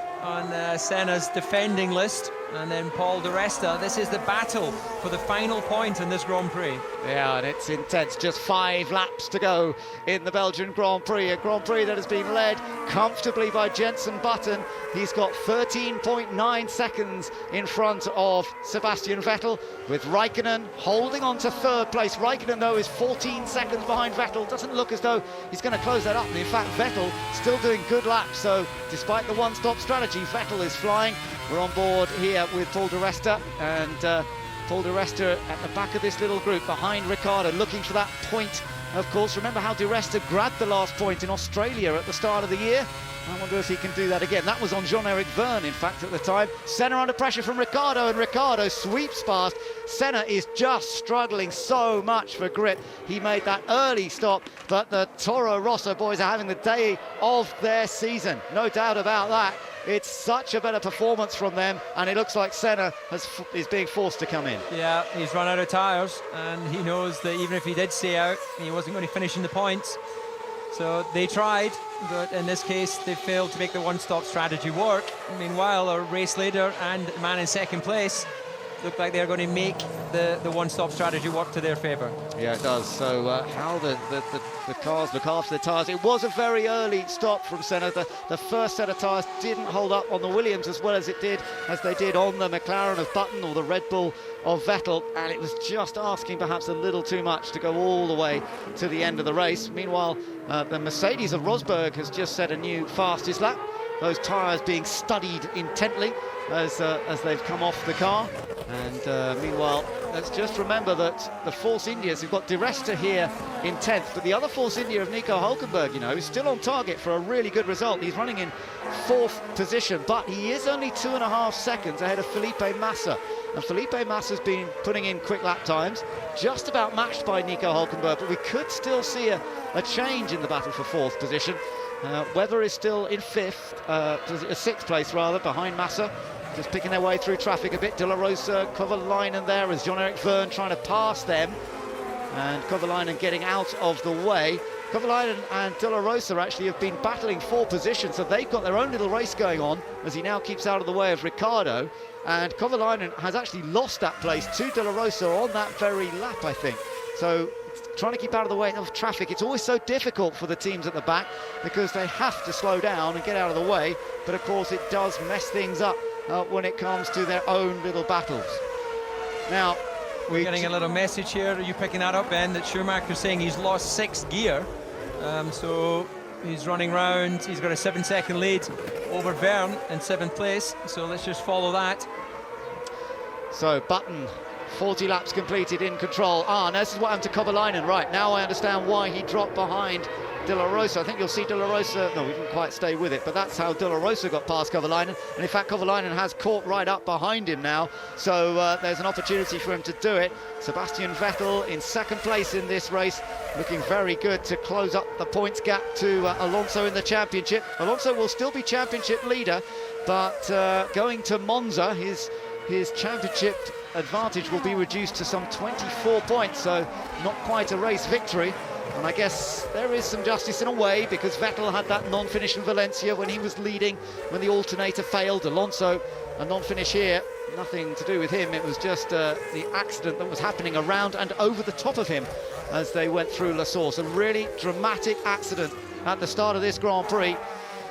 Senna's defending list, and then Paul Di Resta. This is the battle for the final point in this Grand Prix. Yeah, and it's intense. Just 5 laps to go in the Belgian Grand Prix. A Grand Prix that has been led comfortably by Jenson Button. He's got 13.9 seconds in front of Sebastian Vettel, with Raikkonen holding on to 3rd place. Raikkonen, though, is 14 seconds behind Vettel. Doesn't look as though he's going to close that up. And in fact, Vettel still doing good laps. So despite the one-stop strategy, Vettel is flying. We're on board here with Paul di Resta, and Paul di Resta at the back of this little group behind Ricciardo, looking for that point. Of course, remember how di Resta grabbed the last point in Australia at the start of the year? I wonder if he can do that again. That was on Jean-Eric Vergne, in fact, at the time. Senna under pressure from Ricciardo, and Ricciardo sweeps past. Senna is just struggling so much for grip. He made that early stop, but the Toro Rosso boys are having the day of their season. No doubt about that. It's such a better performance from them, and it looks like Senna is being forced to come in. Yeah, he's run out of tyres, and he knows that even if he did stay out, he wasn't going to finish in the points. So they tried, but in this case, they failed to make the one-stop strategy work. Meanwhile, a race leader and man in 2nd place look like they're going to make the one-stop strategy work to their favour. Yeah, it does. So how the cars look after the tyres. It was a very early stop from Senna. The first set of tyres didn't hold up on the Williams as well as they did on the McLaren of Button or the Red Bull of Vettel, and it was just asking perhaps a little too much to go all the way to the end of the race. Meanwhile, the Mercedes of Rosberg has just set a new fastest lap. Those tyres being studied intently as they've come off the car. And meanwhile, let's just remember that the Force Indias, we've got di Resta here in 10th, but the other Force India of Nico Hülkenberg, you know, is still on target for a really good result. He's running in 4th position, but he is only 2.5 seconds ahead of Felipe Massa. And Felipe Massa's been putting in quick lap times, just about matched by Nico Hülkenberg, but we could still see a change in the battle for 4th position. Weather is still in 6th place rather, behind Massa. Just picking their way through traffic a bit. De La Rosa, Kovalainen there as Jean-Eric Vergne trying to pass them. And Kovalainen getting out of the way. Kovalainen and De La Rosa actually have been battling for position, so they've got their own little race going on as he now keeps out of the way of Ricciardo. And Kovalainen has actually lost that place to De La Rosa on that very lap, I think. So trying to keep out of the way of traffic. It's always so difficult for the teams at the back because they have to slow down and get out of the way. But of course it does mess things up when it comes to their own little battles. Now, we're getting a little message here. Are you picking that up, Ben? That Schumacher's saying he's lost 6th gear. So he's running round. He's got a 7-second lead over Vergne in 7th place. So let's just follow that. So Button, 40 laps completed in control. And this is what happened to Kovalainen. Right, now I understand why he dropped behind De La Rosa. I think you'll see De La Rosa, no, we didn't quite stay with it, but that's how De La Rosa got past Kovalainen. And in fact, Kovalainen has caught right up behind him now. So there's an opportunity for him to do it. Sebastian Vettel in 2nd place in this race, looking very good to close up the points gap to Alonso in the championship. Alonso will still be championship leader, but going to Monza, his championship advantage will be reduced to some 24 points, so not quite a race victory. And I guess there is some justice in a way, because Vettel had that non-finish in Valencia when he was leading, when the alternator failed. Alonso, a non-finish here, nothing to do with him. It was just the accident that was happening around and over the top of him as they went through La Source. A really dramatic accident at the start of this Grand Prix.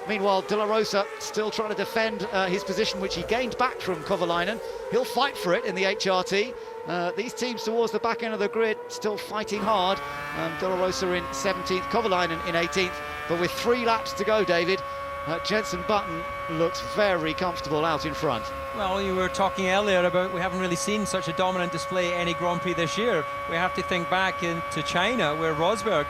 Meanwhile, De La Rosa still trying to defend his position, which he gained back from Kovalainen. He'll fight for it in the HRT. These teams towards the back end of the grid still fighting hard. De La Rosa in 17th, Kovalainen in 18th. But with 3 laps to go, David, Jenson Button looks very comfortable out in front. Well, you were talking earlier about we haven't really seen such a dominant display any Grand Prix this year. We have to think back into China, where Rosberg,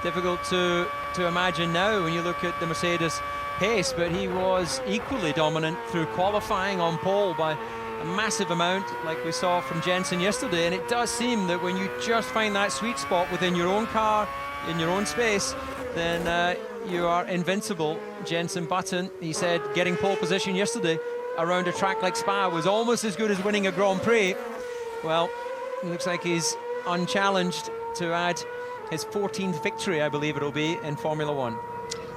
difficult to imagine now when you look at the Mercedes pace, but he was equally dominant through qualifying on pole by a massive amount, like we saw from Jenson yesterday. And it does seem that when you just find that sweet spot within your own car, in your own space, then you are invincible. Jenson Button, he said, getting pole position yesterday around a track like Spa was almost as good as winning a Grand Prix. Well, it looks like he's unchallenged to add his 14th victory, I believe it'll be, in Formula One.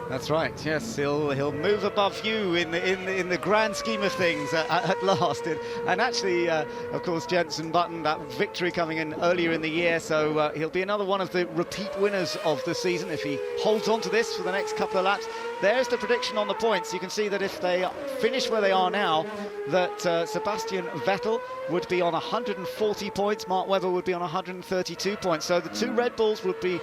That's right. Yes, he'll move above you in the grand scheme of things at last. And actually, of course, Jenson Button, that victory coming in earlier in the year, so he'll be another one of the repeat winners of the season if he holds on to this for the next couple of laps. There's the prediction on the points. You can see that if they finish where they are now, that Sebastian Vettel would be on 140 points, Mark Webber would be on 132 points. So the two Red Bulls would be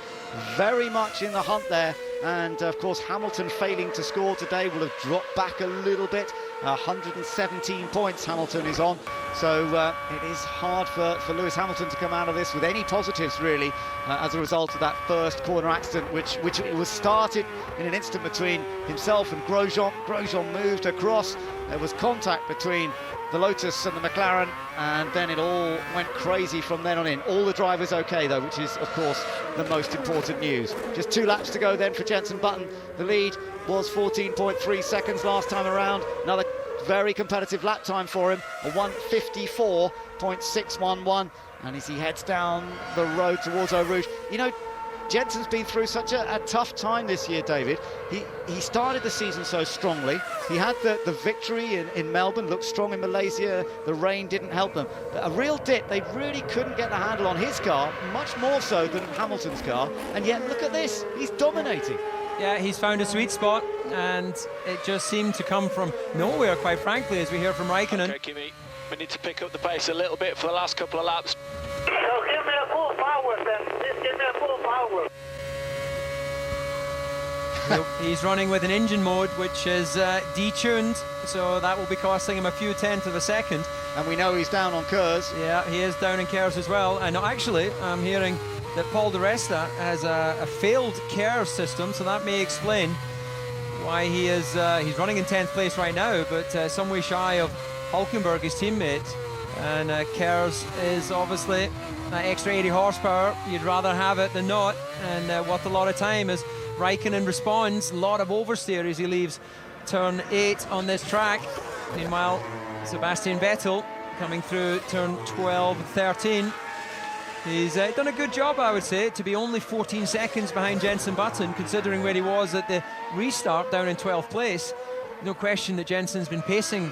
very much in the hunt there. And of course, Hamilton failing to score today will have dropped back a little bit. 117 points Hamilton is on. So it is hard for Lewis Hamilton to come out of this with any positives, really, as a result of that first corner accident, which was started in an instant between himself and Grosjean. Grosjean moved across. There was contact between the Lotus and the McLaren, and then it all went crazy from then on in. All the drivers okay, though, which is, of course, the most important news. Just 2 laps to go then for Jenson Button. The lead was 14.3 seconds last time around. Another very competitive lap time for him, a 1:54.611. And as he heads down the road towards Eau Rouge, you know, Jenson's been through such a tough time this year, David. He started the season so strongly. He had the victory in Melbourne, looked strong in Malaysia. The rain didn't help them. But a real dip, they really couldn't get the handle on his car, much more so than Hamilton's car. And yet, look at this, he's dominating. Yeah, he's found a sweet spot, and it just seemed to come from nowhere, quite frankly, as we hear from Raikkonen. Okay, Kimi, we need to pick up the pace a little bit for the last couple of laps. So give me a full power then. Just give me a full power. He's running with an engine mode which is detuned, so that will be costing him a few tenths of a second. And we know he's down on KERS. Yeah, he is down in KERS as well. And actually, I'm hearing that Paul Di Resta has a failed KERS system, so that may explain why he's running in 10th place right now, but some way shy of Hulkenberg, his teammate. And KERS is obviously extra 80 horsepower. You'd rather have it than not, and worth a lot of time as Raikkonen responds. A lot of oversteer as he leaves turn 8 on this track. Meanwhile, Sebastian Vettel coming through turn 12, 13. He's done a good job, I would say, to be only 14 seconds behind Jenson Button, considering where he was at the restart down in 12th place. No question that Jenson's been pacing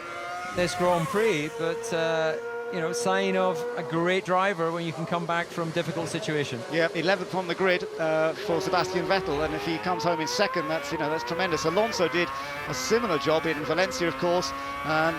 this Grand Prix, but you know, sign of a great driver when you can come back from difficult situation. Yeah, 11th on the grid for Sebastian Vettel, and if he comes home in second, that's tremendous. Alonso did a similar job in Valencia, of course, and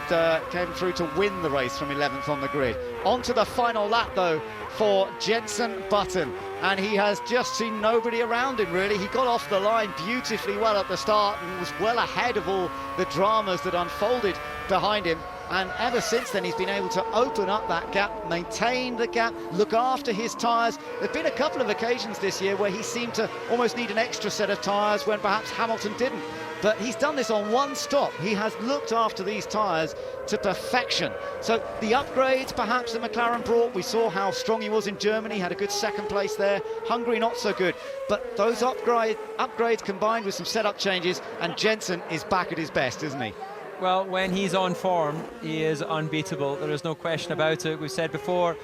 came through to win the race from 11th on the grid. On to the final lap, though, for Jenson Button, and he has just seen nobody around him, really. He got off the line beautifully well at the start and was well ahead of all the dramas that unfolded behind him. And ever since then, he's been able to open up that gap, maintain the gap, look after his tyres. There've been a couple of occasions this year where he seemed to almost need an extra set of tyres when perhaps Hamilton didn't. But he's done this on one stop. He has looked after these tyres to perfection. So the upgrades perhaps that McLaren brought, we saw how strong he was in Germany, had a good second place there. Hungary, not so good. But those upgrades combined with some setup changes, and Jenson is back at his best, isn't he? Well, when he's on form, he is unbeatable. There is no question about it. We've said before,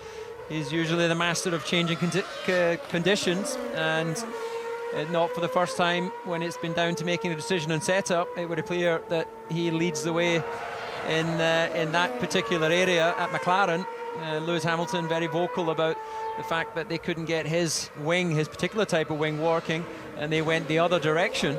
he's usually the master of changing conditions, and not for the first time when it's been down to making a decision on setup. It would appear that he leads the way in that particular area at McLaren. Lewis Hamilton very vocal about the fact that they couldn't get his wing, his particular type of wing, working, and they went the other direction.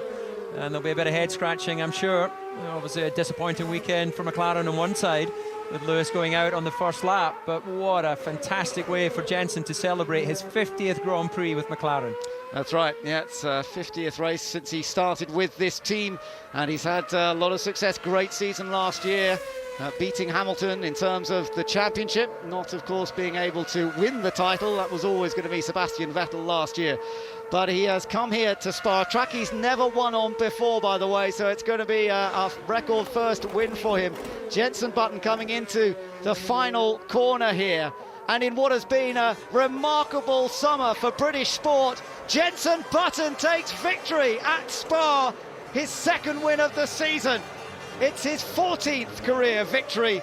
And there'll be a bit of head scratching, I'm sure. Obviously a disappointing weekend for McLaren on one side, with Lewis going out on the first lap, but what a fantastic way for Jenson to celebrate his 50th Grand Prix with McLaren. That's right, yeah, it's 50th race since he started with this team, and he's had a lot of success. Great season last year, beating Hamilton in terms of the championship, not of course being able to win the title. That was always going to be Sebastian Vettel last year. But he has come here to Spa, a track he's never won on before, by the way, so it's going to be a record first win for him. Jenson Button coming into the final corner here. And in what has been a remarkable summer for British sport, Jenson Button takes victory at Spa, his second win of the season. It's his 14th career victory,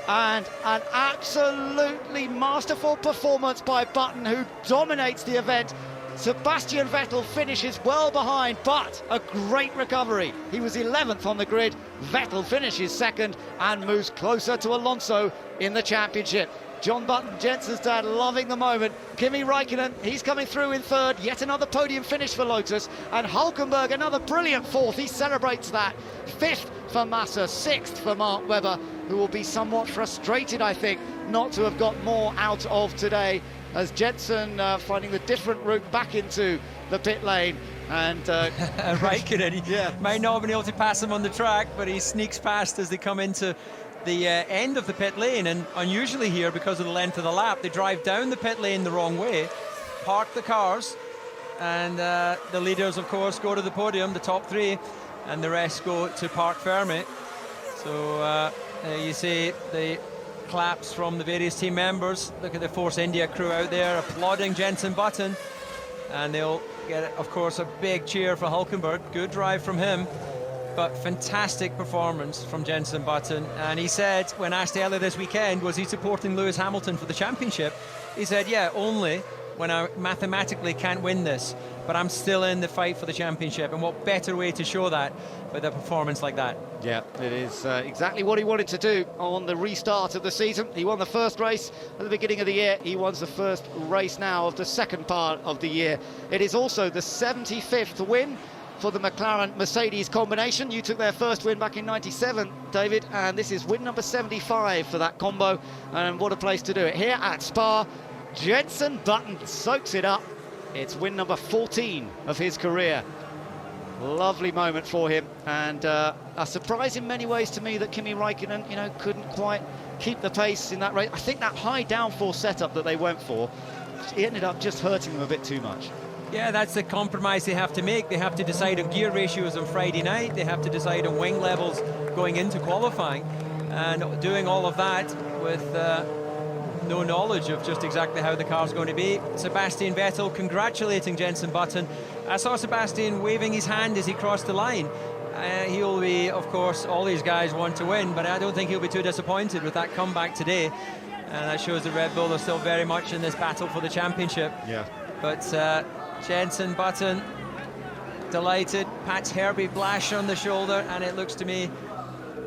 and an absolutely masterful performance by Button, who dominates the event. Sebastian Vettel finishes well behind, but a great recovery. He was 11th on the grid. Vettel finishes second and moves closer to Alonso in the championship. John Button, Jensen's dad, loving the moment. Kimi Räikkönen, he's coming through in third. Yet another podium finish for Lotus. And Hülkenberg, another brilliant fourth. He celebrates that. Fifth for Massa, sixth for Mark Webber, who will be somewhat frustrated, I think, not to have got more out of today, as Jensen finding the different route back into the pit lane. And Räikkönen, yeah, might not have been able to pass him on the track, but he sneaks past as they come into the end of the pit lane. And unusually here, because of the length of the lap, they drive down the pit lane the wrong way, park the cars, and the leaders, of course, go to the podium, the top three, and the rest go to Parc Fermé. So you see the claps from the various team members. Look at the Force India crew out there applauding Jensen Button, and they'll get, of course, a big cheer for Hülkenberg. Good drive from him, but fantastic performance from Jensen Button. And he said, when asked earlier this weekend, was he supporting Lewis Hamilton for the championship, he said, yeah, only when I mathematically can't win this, but I'm still in the fight for the championship. And what better way to show that with a performance like that? Yeah, it is exactly what he wanted to do on the restart of the season. He won the first race at the beginning of the year. He won the first race now of the second part of the year. It is also the 75th win for the McLaren-Mercedes combination. You took their first win back in '97, David, and this is win number 75 for that combo. And what a place to do it. Here at Spa, Jensen Button soaks it up. It's win number 14 of his career. Lovely moment for him, and a surprise in many ways to me that Kimi Räikkönen, you know, couldn't quite keep the pace in that race. I think that high downforce setup that they went for, it ended up just hurting them a bit too much. Yeah, that's the compromise they have to make. They have to decide on gear ratios on Friday night. They have to decide on wing levels going into qualifying, and doing all of that with no knowledge of just exactly how the car's going to be. Sebastian Vettel congratulating Jensen Button. I saw Sebastian waving his hand as he crossed the line. He'll be, of course, all these guys want to win, but I don't think he'll be too disappointed with that comeback today. And that shows that Red Bull are still very much in this battle for the championship. Yeah. But Jensen Button, delighted, pats Herbie Blash on the shoulder, and it looks to me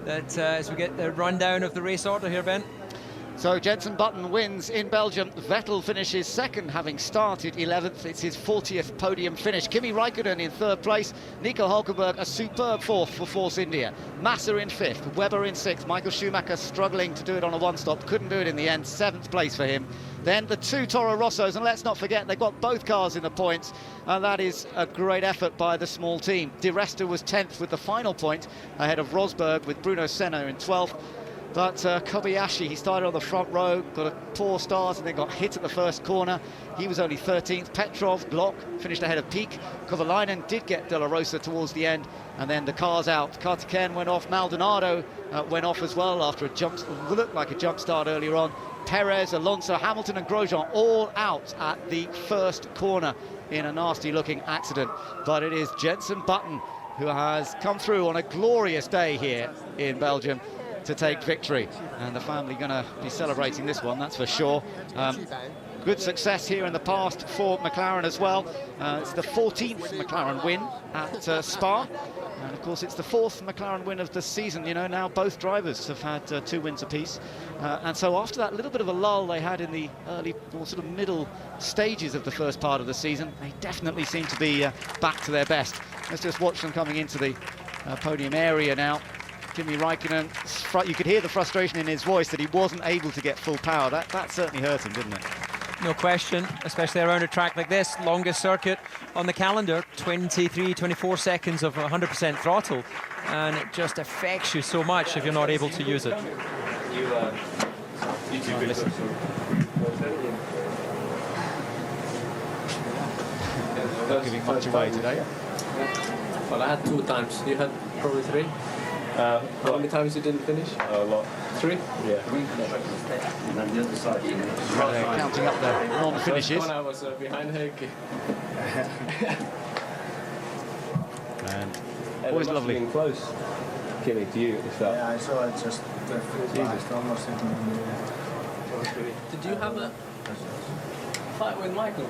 that as we get the rundown of the race order here, Ben. So Jensen Button wins in Belgium. Vettel finishes second, having started 11th. It's his 40th podium finish. Kimi Räikkönen in third place. Nico Hülkenberg, a superb fourth for Force India. Massa in fifth. Webber in sixth. Michael Schumacher struggling to do it on a one-stop. Couldn't do it in the end. Seventh place for him. Then the two Toro Rossos, and let's not forget, they've got both cars in the points, and that is a great effort by the small team. Di Resta was 10th with the final point, ahead of Rosberg, with Bruno Senna in 12th. But Kobayashi, he started on the front row, got a poor start and then got hit at the first corner. He was only 13th. Petrov, Glock finished ahead of Peak. Kovalainen did get De La Rosa towards the end, and then the cars out. Kartiken went off, Maldonado went off as well after looked like a jump start earlier on. Perez, Alonso, Hamilton and Grosjean all out at the first corner in a nasty-looking accident. But it is Jensen Button who has come through on a glorious day here in Belgium to take victory, and the family going to be celebrating this one, that's for sure. Good success here in the past for McLaren as well. It's the 14th McLaren win at Spa, and of course it's the 4th McLaren win of the season. You know, now both drivers have had 2 wins apiece, and so after that little bit of a lull they had in the early or sort of middle stages of the first part of the season, they definitely seem to be back to their best. Let's just watch them coming into the podium area now. Kimi Räikkönen, you could hear the frustration in his voice that he wasn't able to get full power. That certainly hurt him, didn't it? No question, especially around a track like this, longest circuit on the calendar, 24 seconds of 100% throttle, and it just affects you so much if you're not able to use it. Listen. Not giving much away today. Well, I had 2 times. You had probably 3. How many times you didn't finish? A lot. 3? Yeah. And then the other side. Counting up the non-finishes. One I was behind Heikki. And always lovely. Close. Kenny, to you, is that? Yeah, I saw it just almost in. Did you have a fight with Michael?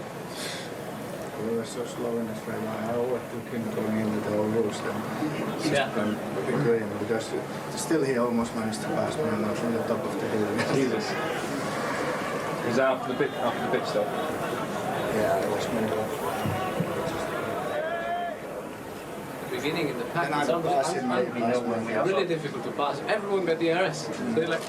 We were so slow in the straight line. I overtook him going into the whole roost. It's just been a big dream because still he almost managed to pass me and I was on the top of the hill. Jesus. Is that after the pit stop? Yeah, it was maybe. Beginning in the pack, it's really difficult to pass. Everyone got DRS. They're like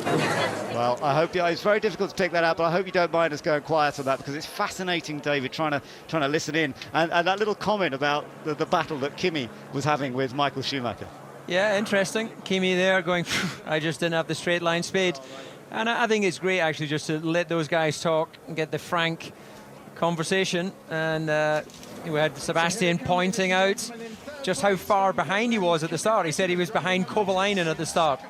Well, I hope it's very difficult to pick that out, but I hope you don't mind us going quiet on that because it's fascinating, David, trying to listen in and that little comment about the battle that Kimi was having with Michael Schumacher. Yeah, interesting. Kimi there going, I just didn't have the straight line speed. And I think it's great actually just to let those guys talk and get the frank conversation. And we had Sebastian pointing out just how far behind he was at the start. He said he was behind Kovalainen at the start.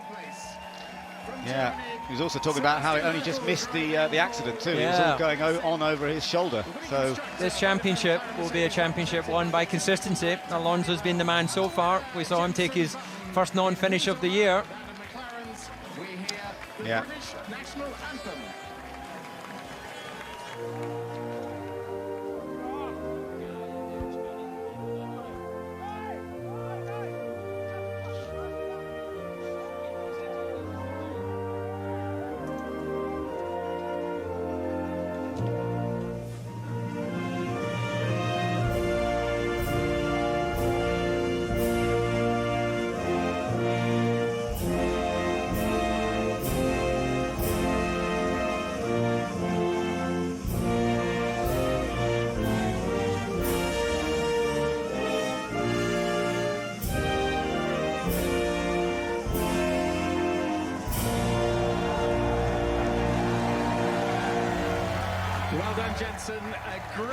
Yeah, he was also talking about how it only just missed the accident too. Yeah. It was all going on over his shoulder. So this championship will be a championship won by consistency. Alonso's been the man so far. We saw him take his first non-finish of the year. Yeah.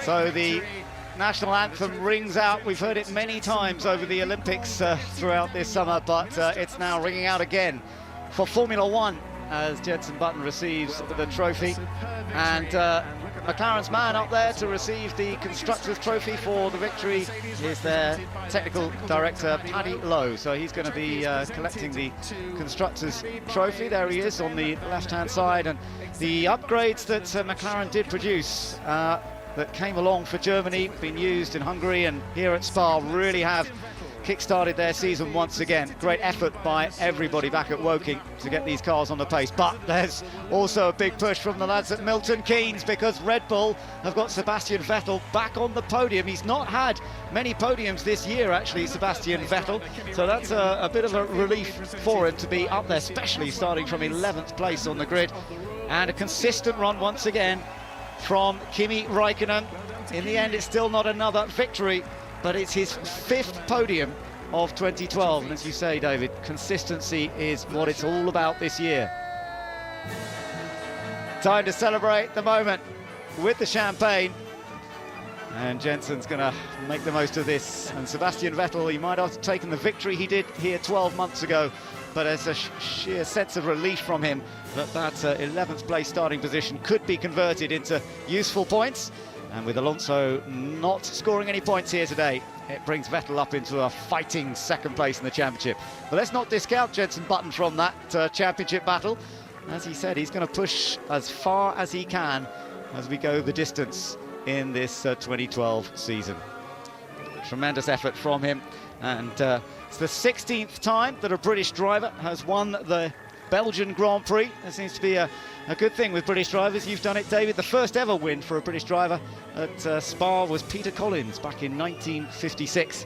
So the national anthem rings out. We've heard it many times over the Olympics throughout this summer, but it's now ringing out again for Formula One as Jenson Button receives the trophy. And McLaren's man up there to receive the Constructors' Trophy for the victory is their technical director, Paddy Lowe. So he's going to be collecting the Constructors' Trophy. There he is on the left-hand side. And the upgrades that McLaren did produce that came along for Germany, been used in Hungary and here at Spa, really have kick-started their season once again. Great effort by everybody back at Woking to get these cars on the pace. But there's also a big push from the lads at Milton Keynes because Red Bull have got Sebastian Vettel back on the podium. He's not had many podiums this year, actually, Sebastian Vettel. So that's a bit of a relief for him to be up there, especially starting from 11th place on the grid. And a consistent run once again from Kimi Räikkönen. In the end, it's still not another victory, but it's his 5th podium of 2012. And as you say, David, consistency is what it's all about this year. Time to celebrate the moment with the champagne. And Jenson's going to make the most of this. And Sebastian Vettel, he might have taken the victory he did here 12 months ago, but there's a sheer sense of relief from him that 11th place starting position could be converted into useful points. And with Alonso not scoring any points here today, it brings Vettel up into a fighting 2nd place in the championship. But let's not discount Jenson Button from that championship battle. As he said, he's going to push as far as he can as we go the distance in this 2012 season. Tremendous effort from him, and it's the 16th time that a British driver has won the Belgian Grand Prix. There seems to be a good thing with British drivers. You've done it, David. The first ever win for a British driver at Spa was Peter Collins back in 1956.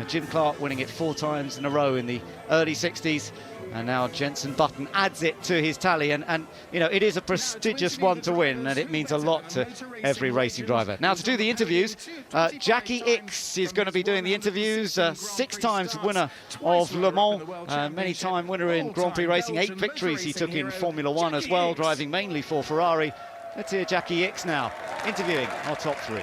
Jim Clark winning it 4 times in a row in the early 60s. And now Jenson Button adds it to his tally. And you know, it is a prestigious one to win, and it means a lot to every racing driver. Now, to do the interviews, Jackie Ickx is going to be doing the interviews. 6 times winner of Le Mans, many-time winner in Grand Prix racing. 8 victories he took in Formula One as well, driving mainly for Ferrari. Let's hear Jackie Ickx now, interviewing our top 3.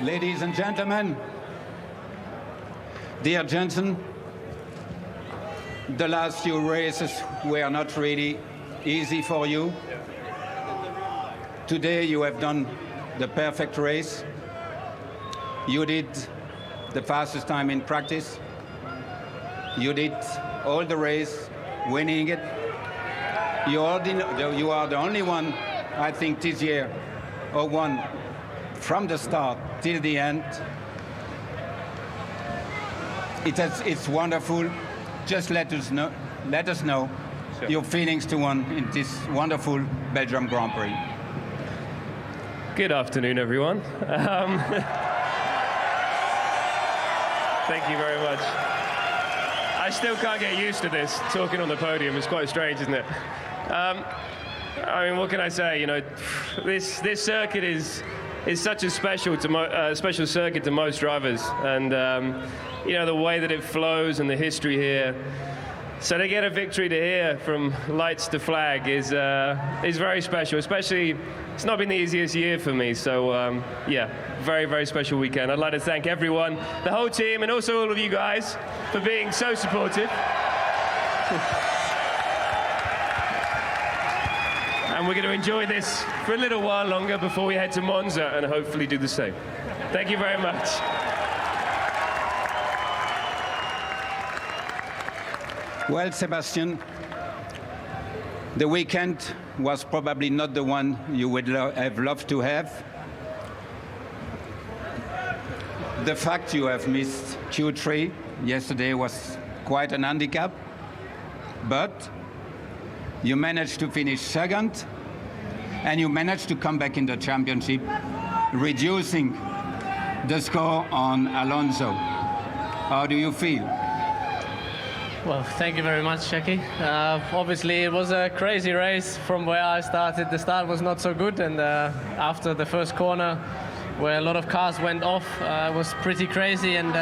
Ladies and gentlemen, dear Jenson, the last few races were not really easy for you. Today you have done the perfect race. You did the fastest time in practice. You did all the race, winning it. You are the only one, I think, this year, who won from the start till the end. It's wonderful. Just let us know Sure. your feelings to win in this wonderful Belgium Grand Prix. Good afternoon, everyone. Thank you very much. I still can't get used to this, talking on the podium. It's quite strange, isn't it? I mean, what can I say? You know, this circuit is such a special circuit to most drivers, and you know, the way that it flows and the history here. So to get a victory to here from lights to flag is very special. Especially, it's not been the easiest year for me. So yeah, very, very special weekend. I'd like to thank everyone, the whole team, and also all of you guys for being so supportive. And we're going to enjoy this for a little while longer before we head to Monza and hopefully do the same. Thank you very much. Well, Sebastian, the weekend was probably not the one you would have loved to have. The fact you have missed Q3 yesterday was quite an handicap, but you managed to finish second, and you managed to come back in the championship, reducing the score on Alonso. How do you feel? Well, thank you very much, Jackie. Obviously, it was a crazy race from where I started. The start was not so good, and after the first corner, where a lot of cars went off, it was pretty crazy. And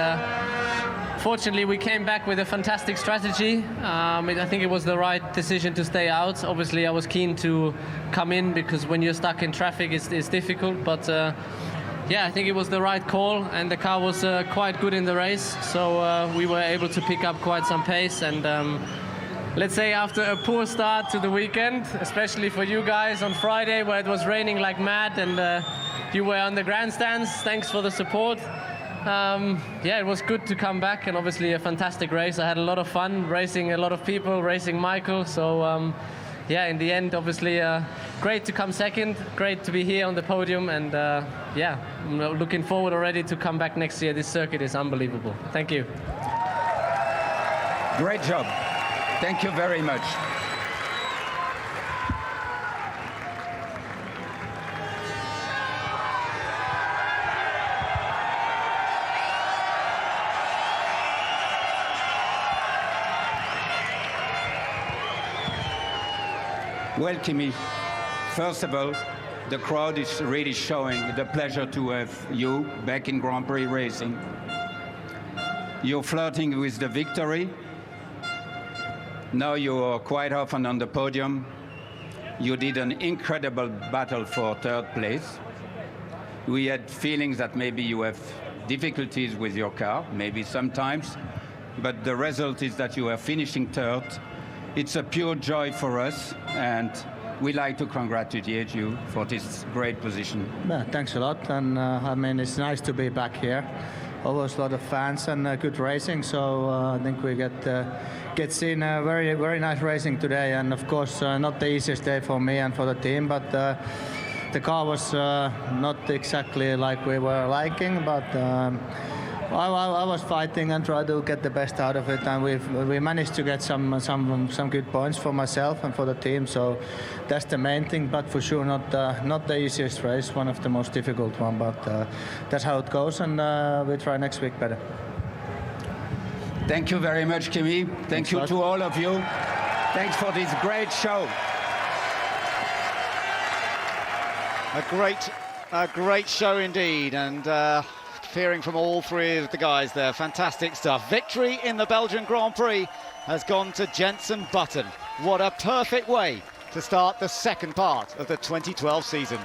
fortunately, we came back with a fantastic strategy. I think it was the right decision to stay out. Obviously, I was keen to come in because when you're stuck in traffic, it's difficult. But yeah, I think it was the right call, and the car was quite good in the race, so we were able to pick up quite some pace. And let's say after a poor start to the weekend, especially for you guys on Friday where it was raining like mad and you were on the grandstands, thanks for the support. Yeah, it was good to come back, and obviously a fantastic race. I had a lot of fun racing a lot of people, racing Michael, so yeah, in the end, obviously, great to come second, great to be here on the podium, and yeah, I'm looking forward already to come back next year. This circuit is unbelievable. Thank you. Great job. Thank you very much. Well, Kimi, first of all, the crowd is really showing the pleasure to have you back in Grand Prix racing. You're flirting with the victory. Now you are quite often on the podium. You did an incredible battle for third place. We had feelings that maybe you have difficulties with your car, maybe sometimes, but the result is that you are finishing third. It's a pure joy for us, and we like to congratulate you for this great position. Yeah, thanks a lot, and I mean, it's nice to be back here. Always a lot of fans and good racing, so I think we get seen very, very nice racing today, and of course not the easiest day for me and for the team, but the car was not exactly like we were liking, but I was fighting and tried to get the best out of it, and we managed to get some good points for myself and for the team. So that's the main thing. But for sure, not the easiest race, one of the most difficult one. But that's how it goes, and we try next week better. Thank you very much, Kimi. Thank you to all of you. Thanks for this great show. A great show indeed, and. Hearing from all three of the guys there, fantastic stuff. Victory in the Belgian Grand Prix has gone to Jenson Button. What a perfect way to start the second part of the 2012 season.